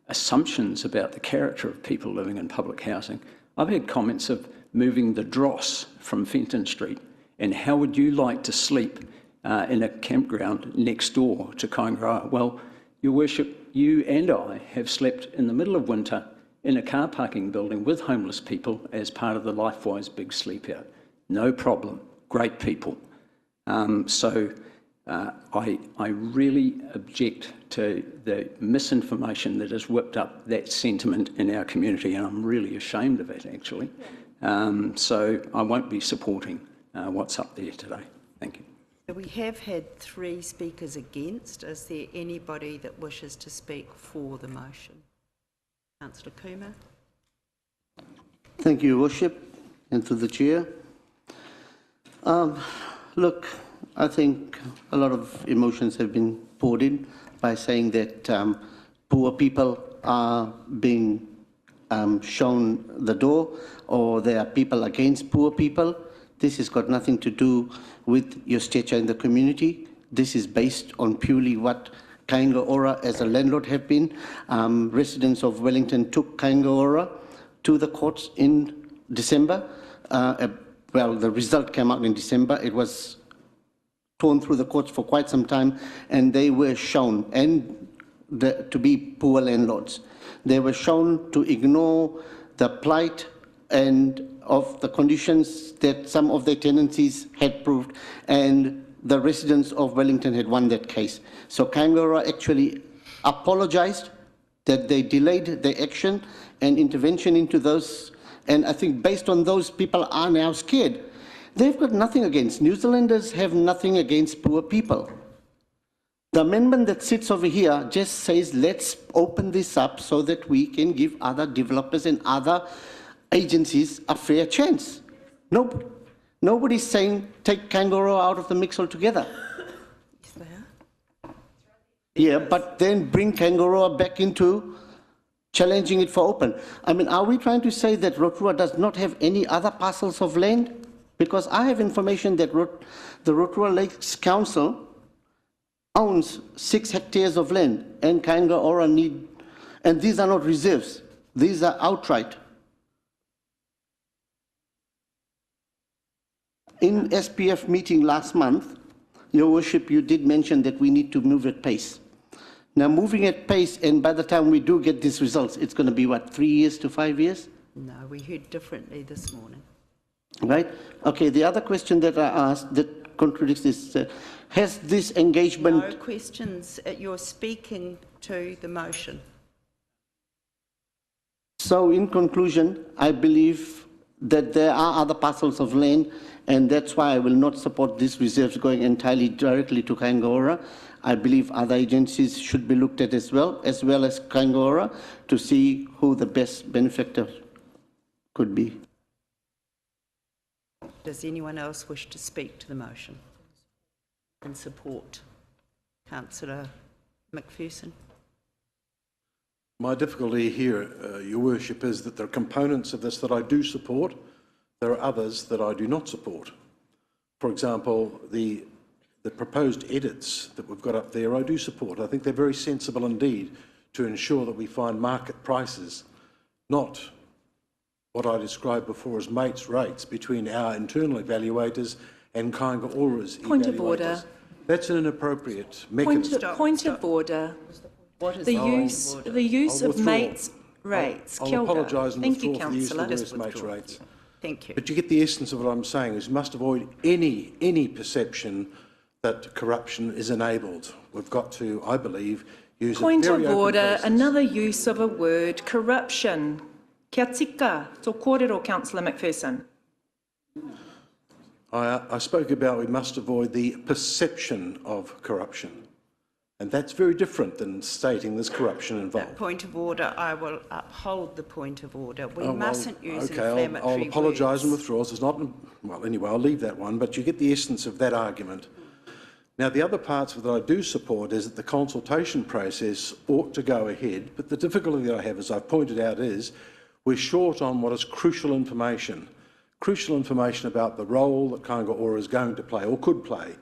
assumptions about the character of people living in public housing, I've had comments of moving the dross from Fenton Street, and how would you like to sleep in a campground next door to Kāinga Ora? Well, Your Worship, you and I have slept in the middle of winter in a car parking building with homeless people as part of the LifeWise Big Sleep Out. No problem. Great people. I really object to the misinformation that has whipped up that sentiment in our community, and I'm really ashamed of it, actually. So I won't be supporting what's up there today. Thank you. We have had 3 speakers against. Is there anybody that wishes to speak for the motion? Councillor Kumar. Thank you, Your Worship, and through the Chair. Look, I think a lot of emotions have been poured in by saying that poor people are being shown the door, or there are people against poor people. This has got nothing to do with your stature in the community. This is based on purely what Kāinga Ora as a landlord have been. Residents of Wellington took Kāinga Ora to the courts in December. Well, the result came out in December. It was torn through the courts for quite some time, and they were shown to be poor landlords. They were shown to ignore the plight and of the conditions that some of their tenancies had proved, and the residents of Wellington had won that case. So Kāinga Ora actually apologised that they delayed their action and intervention into those, and I think based on those, people are now scared. They've got nothing against. New Zealanders have nothing against poor people. The amendment that sits over here just says, let's open this up so that we can give other developers and other agencies a fair chance. Nobody's saying take Kāinga Ora out of the mix altogether. Yes, they are. Yeah, but then bring Kāinga Ora back into challenging it for open. I mean, are we trying to say that Rotorua does not have any other parcels of land? Because I have information that the Rotorua Lakes Council owns 6 hectares of land, and Kāinga Ora need, and these are not reserves, these are outright. In SPF meeting last month, Your Worship, you did mention that we need to move at pace. Now, moving at pace, and by the time we do get these results, it's going to be, what, 3 years to 5 years? No, we heard differently this morning. Right? Okay, the other question that I asked that contradicts this, has this engagement... No questions. You're speaking to the motion. So, in conclusion, I believe that there are other parcels of land, and that's why I will not support these reserves going entirely directly to Kāinga Ora. I believe other agencies should be looked at as well as Kāinga Ora, to see who the best benefactor could be. Does anyone else wish to speak to the motion in support? Councillor McPherson. My difficulty here, Your Worship, is that there are components of this that I do support. There are others that I do not support. For example, the proposed edits that we've got up there, I do support. I think they're very sensible indeed to ensure that we find market prices, not what I described before as mates rates between our internal evaluators and Kāinga Ora's Point evaluators. of order. That's an inappropriate mechanism. Point of order. What is The order? use I'll of withdraw. mates rates. I'll Kia ora. apologise and Thank you, withdraw for the use of the Councillor. words mates rates. Thank you. But you get the essence of what I'm saying is we must avoid any perception that corruption is enabled. We've got to, I believe, use Point a very of open order, process. another use of a word, corruption. Kia tika, tō kōrero, Councillor McPherson. I spoke about we must avoid the perception of corruption. And that's very different than stating there's corruption involved. Point of order, I will uphold the point of order. We Oh, well, mustn't use okay, inflammatory I'll apologise and words. withdraw. It's not, well, anyway, I'll leave that one, but you get the essence of that argument. Now, the other parts that I do support is that the consultation process ought to go ahead, but the difficulty that I have, as I've pointed out, is we're short on what is crucial information about the role that Kāinga Ora is going to play or could play.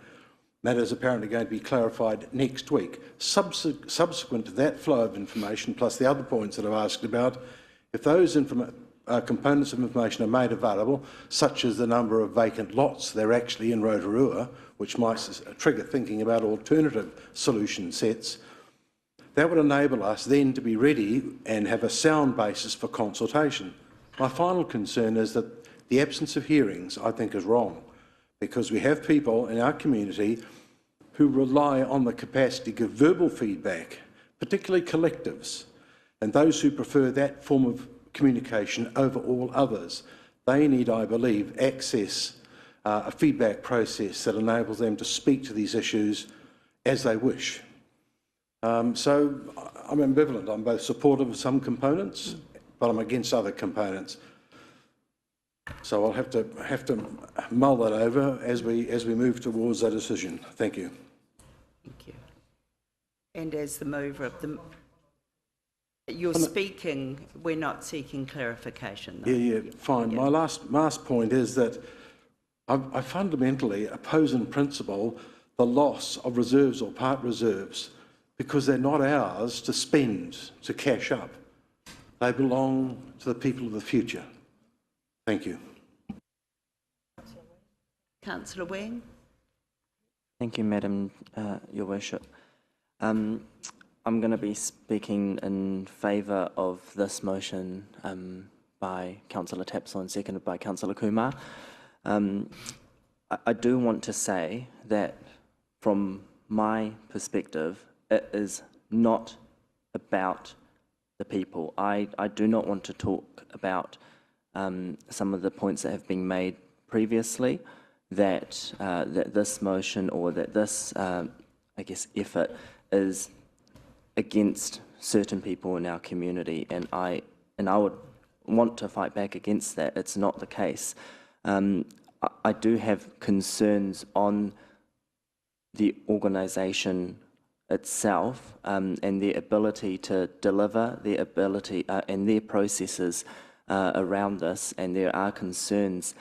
That is apparently going to be clarified next week. Subsequent to that flow of information, plus the other points that I've asked about, if those components of information are made available, such as the number of vacant lots there are actually in Rotorua, which might trigger thinking about alternative solution sets, that would enable us then to be ready and have a sound basis for consultation. My final concern is that the absence of hearings, I think, is wrong, because we have people in our community who rely on the capacity to give verbal feedback, particularly collectives, and those who prefer that form of communication over all others. They need, I believe, access a feedback process that enables them to speak to these issues as they wish. So I'm ambivalent. I'm both supportive of some components, but I'm against other components. So I'll have to mull that over as we move towards that decision. Thank you. Thank you. And as the mover of the... You're speaking, we're not seeking clarification, though. Yeah, fine. Yeah. My last point is that I fundamentally oppose in principle the loss of reserves or part reserves because they're not ours to spend, to cash up. They belong to the people of the future. Thank you. Councillor Wang. Thank you, Madam, Your Worship. I'm going to be speaking in favour of this motion by Councillor Tapsell and seconded by Councillor Kumar. I do want to say that from my perspective, it is not about the people. I do not want to talk about some of the points that have been made previously, that this motion or that this, I guess, effort is against certain people in our community, and I would want to fight back against that. It's not the case. I do have concerns on the organisation itself and their ability to deliver, their ability and their processes around this, and there are concerns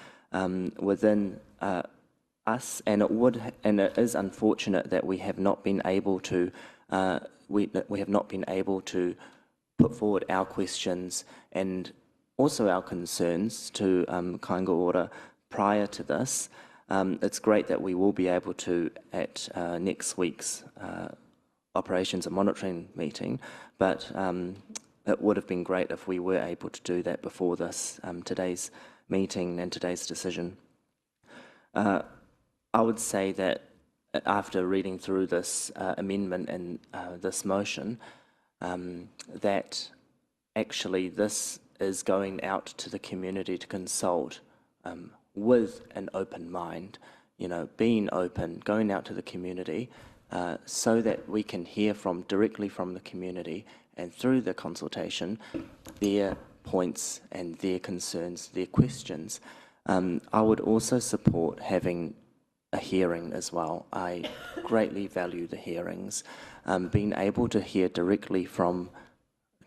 within us, and it is unfortunate that we have not been able to we have not been able to put forward our questions and also our concerns to Kāinga Ora prior to this. It's great that we will be able to at next week's operations and monitoring meeting, but it would have been great if we were able to do that before this today's meeting and today's decision. I would say that after reading through this amendment and this motion, that actually this is going out to the community to consult with an open mind, being open, going out to the community so that we can hear directly from the community, and through the consultation, their points and their concerns, their questions. I would also support having a hearing as well. I greatly value the hearings. Being able to hear directly from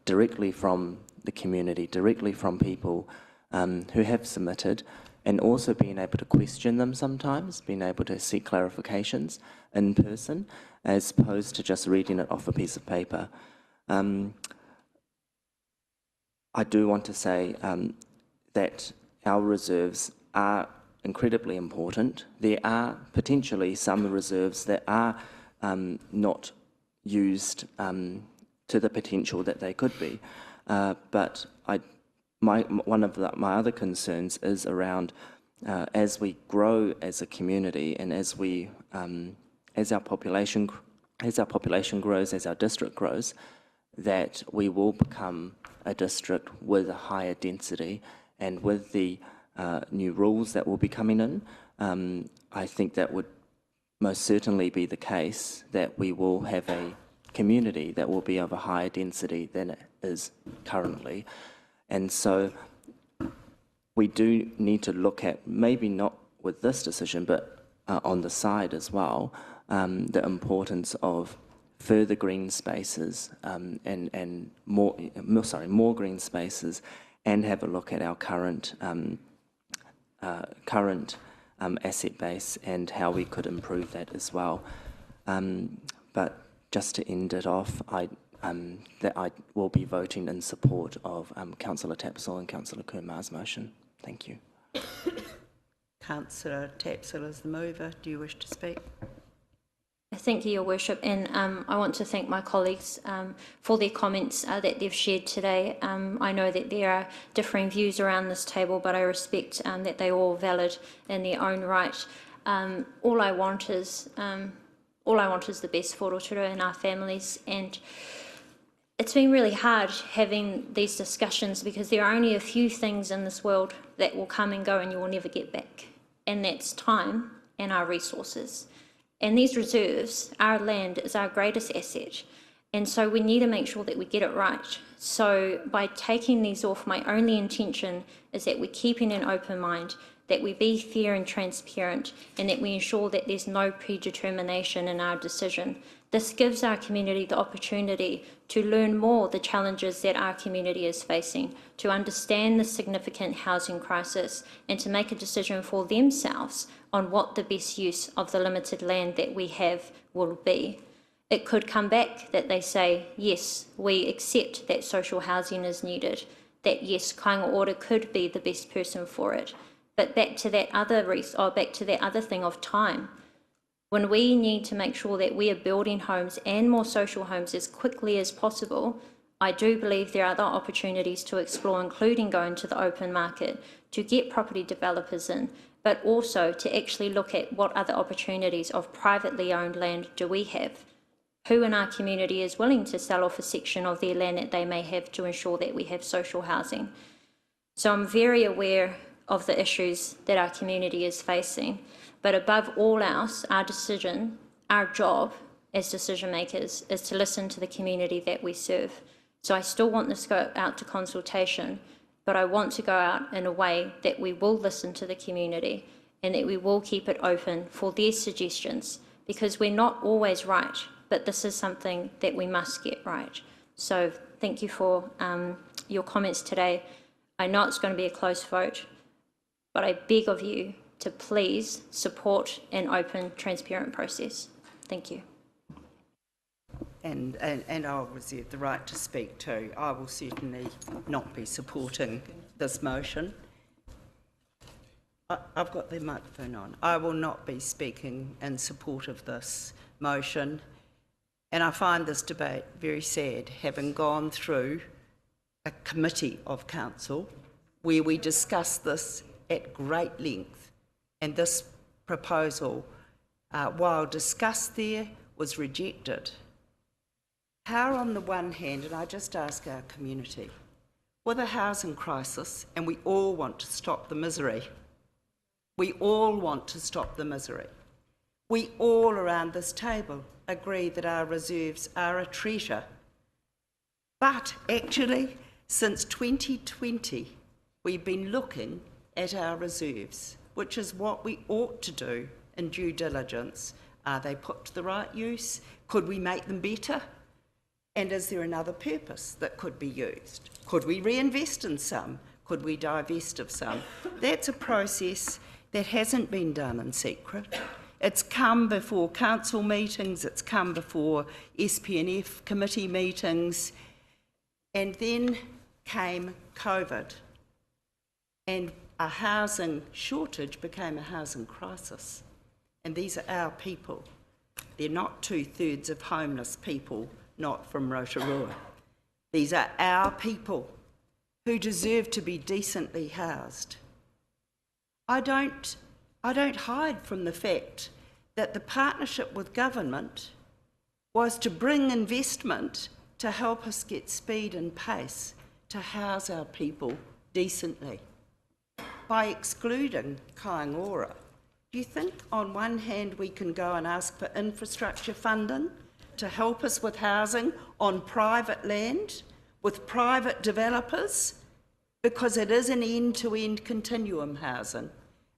the community, directly from people who have submitted, and also being able to question them sometimes, being able to seek clarifications in person, as opposed to just reading it off a piece of paper. I do want to say that our reserves are incredibly important. There are potentially some reserves that are not used to the potential that they could be. But one of my other concerns is around as we grow as a community and as our population grows, as our district grows, that we will become a district with a higher density, and with the new rules that will be coming in, I think that would most certainly be the case, that we will have a community that will be of a higher density than it is currently. And so we do need to look at, maybe not with this decision, but on the side as well, the importance of further green spaces and more green spaces, and have a look at our current asset base and how we could improve that as well. But just to end it off, I will be voting in support of Councillor Tapsell and Councillor Kurmar's motion. Thank you. Councillor Tapsell is the mover. Do you wish to speak? Thank you, Your Worship, and I want to thank my colleagues for their comments that they've shared today. I know that there are differing views around this table, but I respect that they're all valid in their own right. All I want is the best for Rotorua and our families, and it's been really hard having these discussions because there are only a few things in this world that will come and go and you will never get back, and that's time and our resources. And these reserves, our land, is our greatest asset. And so we need to make sure that we get it right. So by taking these off, my only intention is that we're keeping an open mind, that we be fair and transparent, and that we ensure that there's no predetermination in our decision. This gives our community the opportunity to learn more the challenges that our community is facing, to understand the significant housing crisis, and to make a decision for themselves on what the best use of the limited land that we have will be. It could come back that they say, yes, we accept that social housing is needed, that yes, Kāinga Ora could be the best person for it. But back to that other thing of time. When we need to make sure that we are building homes and more social homes as quickly as possible, I do believe there are other opportunities to explore, including going to the open market, to get property developers in, but also to actually look at what other opportunities of privately owned land do we have. Who in our community is willing to sell off a section of their land that they may have to ensure that we have social housing? So I'm very aware of the issues that our community is facing, but above all else, our decision, our job as decision makers is to listen to the community that we serve. So I still want this to go out to consultation, but I want to go out in a way that we will listen to the community and that we will keep it open for their suggestions, because we're not always right, but this is something that we must get right. So thank you for your comments today. I know it's going to be a close vote, but I beg of you to please support an open, transparent process. Thank you. And I'll reserve the right to speak too. I will certainly not be supporting this motion. I've got the microphone on. I will not be speaking in support of this motion. And I find this debate very sad, having gone through a committee of council where we discussed this at great length. And this proposal, while discussed there, was rejected. How, on the one hand, and I just ask our community, with a housing crisis, and we all want to stop the misery, we all want to stop the misery. We all around this table agree that our reserves are a treasure. But actually, since 2020, we've been looking at our reserves, which is what we ought to do in due diligence. Are they put to the right use? Could we make them better? And is there another purpose that could be used? Could we reinvest in some? Could we divest of some? That's a process that hasn't been done in secret. It's come before council meetings, it's come before SPNF committee meetings, and then came COVID. And a housing shortage became a housing crisis. And these are our people. They're not 2/3 of homeless people, not from Rotorua. These are our people who deserve to be decently housed. I don't hide from the fact that the partnership with government was to bring investment to help us get speed and pace to house our people decently. By excluding Kaingora, do you think on one hand we can go and ask for infrastructure funding to help us with housing on private land, with private developers? Because it is an end-to-end continuum housing.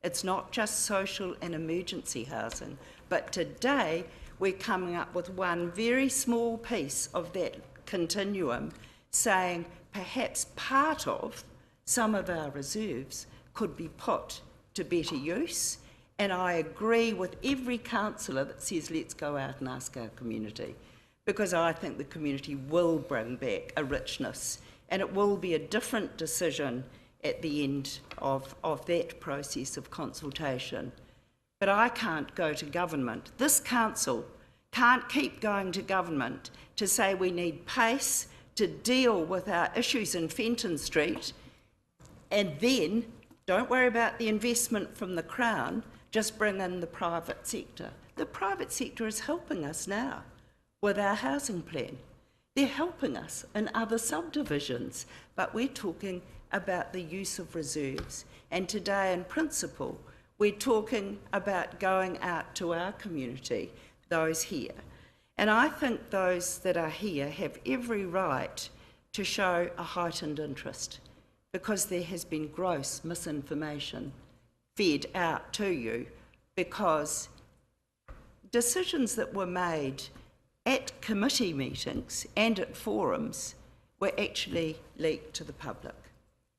It's not just social and emergency housing. But today we're coming up with one very small piece of that continuum, saying perhaps part of some of our reserves could be put to better use. And I agree with every councillor that says let's go out and ask our community, because I think the community will bring back a richness, and it will be a different decision at the end of that process of consultation. But I can't go to government. This council can't keep going to government to say we need pace to deal with our issues in Fenton Street, and then don't worry about the investment from the Crown, just bring in the private sector. The private sector is helping us now with our housing plan. They're helping us in other subdivisions, but we're talking about the use of reserves. And today, in principle, we're talking about going out to our community, those here. And I think those that are here have every right to show a heightened interest, because there has been gross misinformation fed out to you, because decisions that were made at committee meetings and at forums were actually leaked to the public,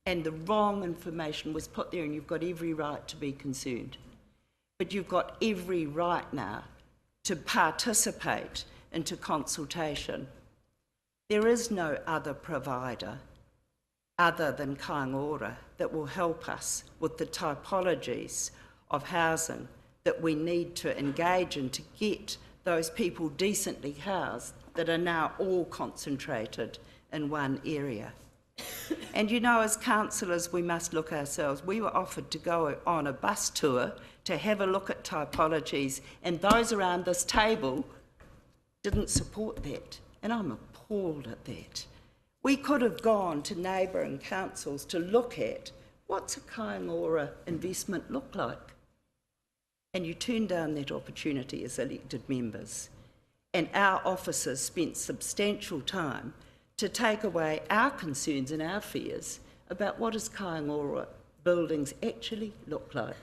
and the wrong information was put there, and you've got every right to be concerned. But you've got every right now to participate into consultation. There is no other provider other than Kaingora that will help us with the typologies of housing that we need to engage in to get those people decently housed that are now all concentrated in one area. And you know, as councillors, we must look ourselves. We were offered to go on a bus tour to have a look at typologies, and those around this table didn't support that, and I'm appalled at that. We could have gone to neighbouring councils to look at what's a Kaingora investment look like. And you turned down that opportunity as elected members. And our officers spent substantial time to take away our concerns and our fears about what does Kaingora buildings actually look like,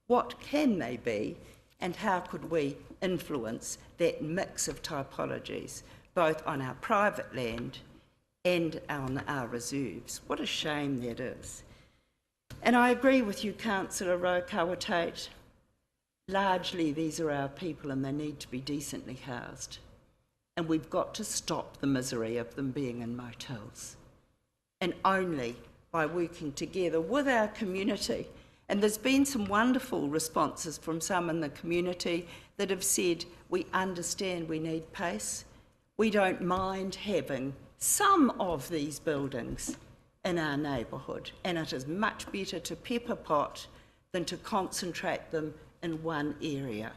what can they be, and how could we influence that mix of typologies, both on our private land and on our reserves. What a shame that is. And I agree with you, Councillor Rokawa-Tate. Largely, these are our people and they need to be decently housed. And we've got to stop the misery of them being in motels. And only by working together with our community. And there's been some wonderful responses from some in the community that have said, we understand we need pace. We don't mind having some of these buildings in our neighbourhood, and it is much better to pepper pot than to concentrate them in one area,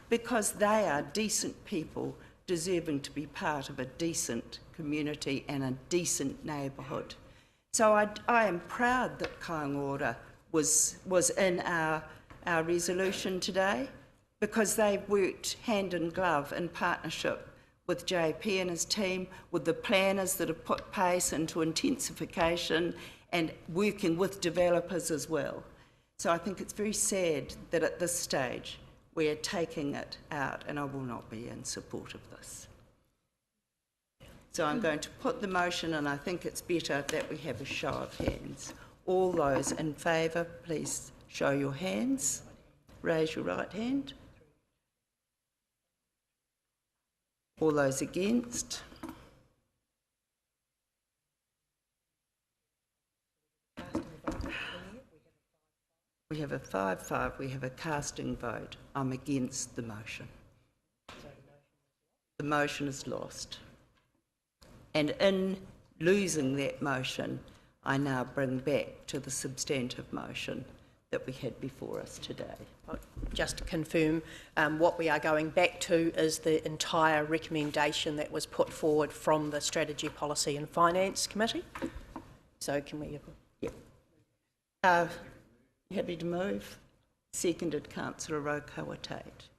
because they are decent people deserving to be part of a decent community and a decent neighbourhood. So I am proud that Kaingora was in our resolution today, because they've worked hand in glove in partnership with JP and his team, with the planners that have put pace into intensification and working with developers as well. So I think it's very sad that at this stage we are taking it out, and I will not be in support of this. So I'm going to put the motion, and I think it's better that we have a show of hands. All those in favour, please show your hands. Raise your right hand. All those against? We have a 5-5, we have a casting vote. I'm against the motion. The motion is lost. And in losing that motion, I now bring back to the substantive motion that we had before us today. Just to confirm, what we are going back to is the entire recommendation that was put forward from the Strategy, Policy and Finance Committee. So can we... Yeah. Happy to move? Seconded, Councillor Rotorua Tate.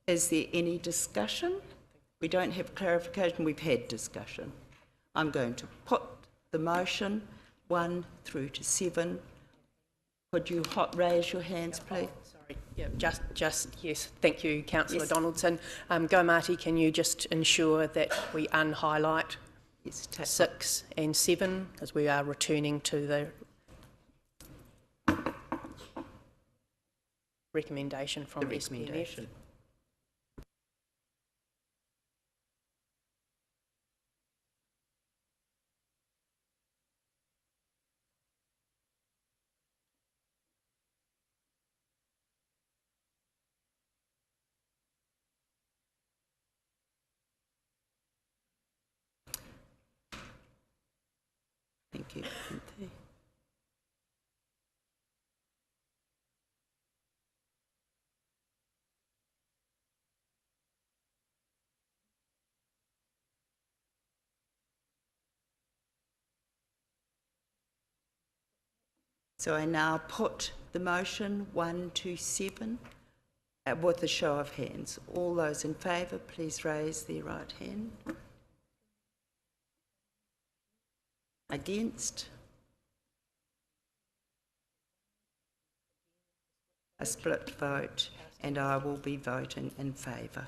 Is there any discussion? We don't have clarification, we've had discussion. I'm going to put the motion 1 through to 7. Could you raise your hands, please? Sorry, yeah, just yes, thank you, Councillor Donaldson. Go Marty, can you just ensure that we unhighlight 6 and 7 as we are returning to the recommendation from the SPNF. Thank you. So I now put the motion 1 to 7 with a show of hands. All those in favour, please raise their right hand. Against? A split vote, and I will be voting in favour.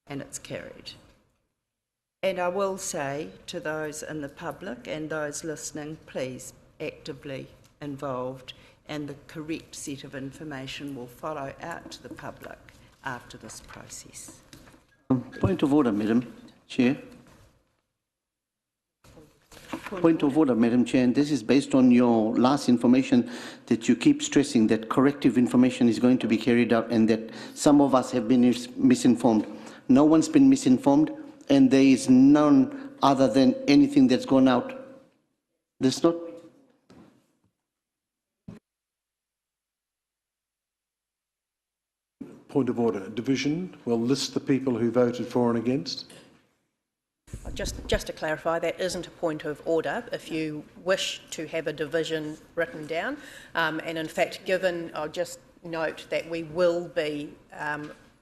And it's carried. And I will say to those in the public and those listening, please actively involved, and the correct set of information will follow out to the public after this process. Point of order, Madam Chair. Point of order, Madam Chair, and this is based on your last information that you keep stressing that corrective information is going to be carried out and that some of us have been misinformed. No one's been misinformed, and there is none other than anything that's gone out. There's not. Point of order. Division will list the people who voted for and against. Just to clarify, that isn't a point of order. If you wish to have a division written down, and in fact, given, I'll just note that we will be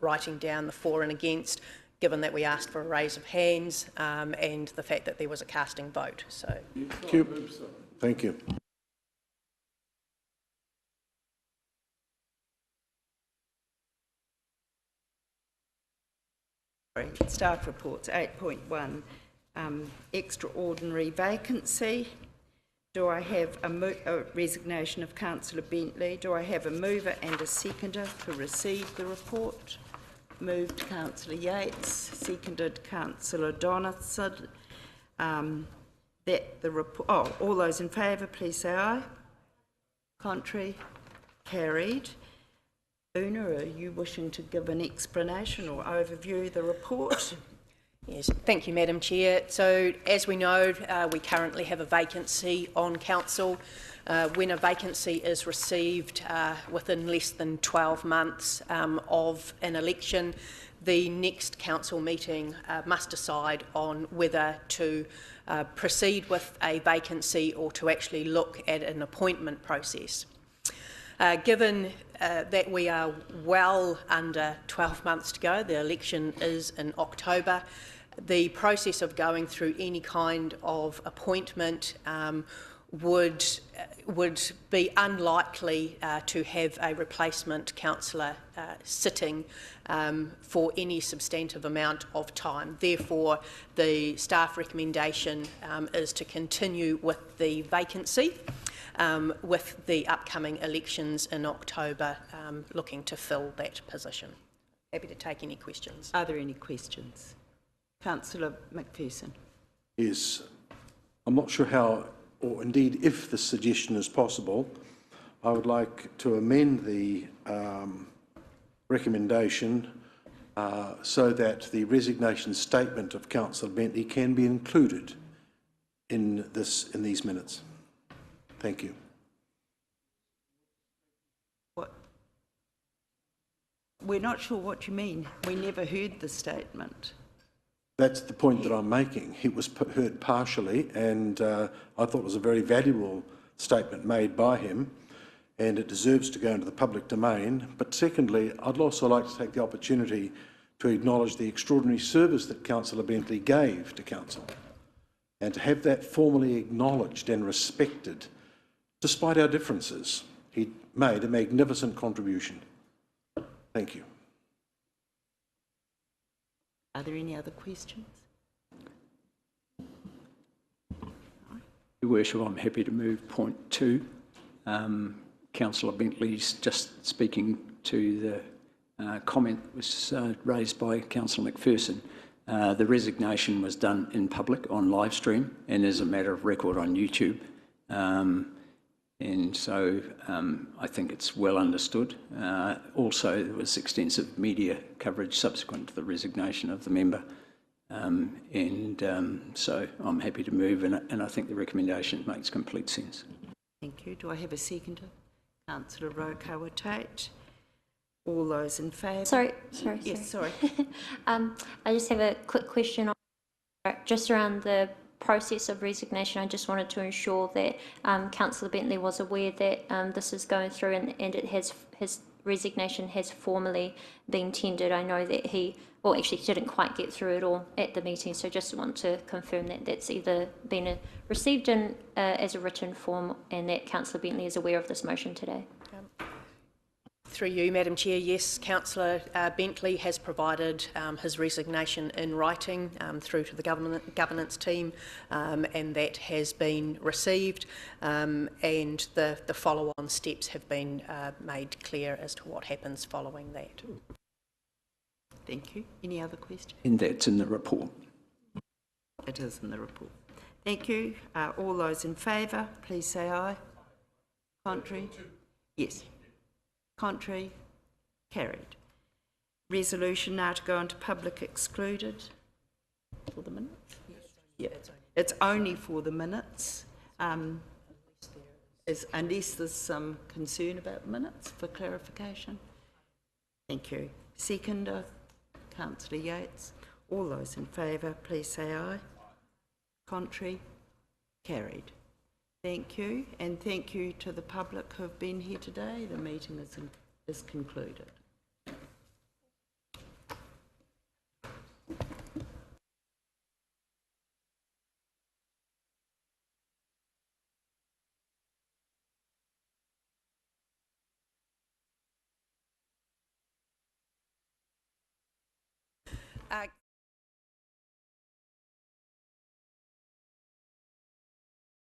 writing down the for and against, given that we asked for a raise of hands and the fact that there was a casting vote. So, Thank you. Thank you. Staff reports 8.1, extraordinary vacancy. Do I have a resignation of Councillor Bentley? Do I have a mover and a seconder to receive the report? Moved Councillor Yates, seconded Councillor Donaldson. That the report. All those in favour, please say aye. Contrary, carried. Una, are you wishing to give an explanation or overview the report? Yes, thank you, Madam Chair. So, as we know, we currently have a vacancy on Council. When a vacancy is received within less than 12 months of an election, the next Council meeting must decide on whether to proceed with a vacancy or to actually look at an appointment process. Given that we are well under 12 months to go, the election is in October, the process of going through any kind of appointment would be unlikely to have a replacement councillor sitting for any substantive amount of time. Therefore, the staff recommendation is to continue with the vacancy with the upcoming elections in October looking to fill that position. Happy to take any questions. Are there any questions? Councillor McPherson. Yes, I'm not sure how, or indeed if the suggestion is possible, I would like to amend the recommendation so that the resignation statement of Councillor Bentley can be included in these minutes. Thank you. What? We're not sure what you mean. We never heard the statement. That's the point that I'm making. It was heard partially, and I thought it was a very valuable statement made by him, and it deserves to go into the public domain. But secondly, I'd also like to take the opportunity to acknowledge the extraordinary service that Councillor Bentley gave to Council, and to have that formally acknowledged and respected, despite our differences. He made a magnificent contribution. Thank you. Are there any other questions? Your Worship, I'm happy to move point 2. Councillor Bentley's just speaking to the comment was raised by Councillor McPherson. The resignation was done in public on live stream and as a matter of record on YouTube. And so I think it's well understood. Also, there was extensive media coverage subsequent to the resignation of the member. So I'm happy to move, and I think the recommendation makes complete sense. Thank you. Do I have a seconder? Councillor Rotorua Tate. All those in favour? Sorry. Yes, sorry. I just have a quick question just around the process of resignation. I just wanted to ensure that Councillor Bentley was aware that this is going through and his resignation has formally been tendered. I know that he didn't quite get through it all at the meeting, so just want to confirm that that's either been received in as a written form and that Councillor Bentley is aware of this motion today. Through you, Madam Chair, yes, Councillor Bentley has provided his resignation in writing through to the governance team, and that has been received, and the follow-on steps have been made clear as to what happens following that. Thank you. Any other questions? And that's in the report. It is in the report. Thank you. All those in favour, please say aye. Contrary? Yes. Contrary? Carried. Resolution now to go into public excluded. For the minutes? Yeah. It's only for the minutes. Unless there's some concern about minutes for clarification. Thank you. Seconder, Councillor Yates. All those in favour, please say aye. Contrary? Carried. Thank you, and thank you to the public who have been here today. The meeting is concluded.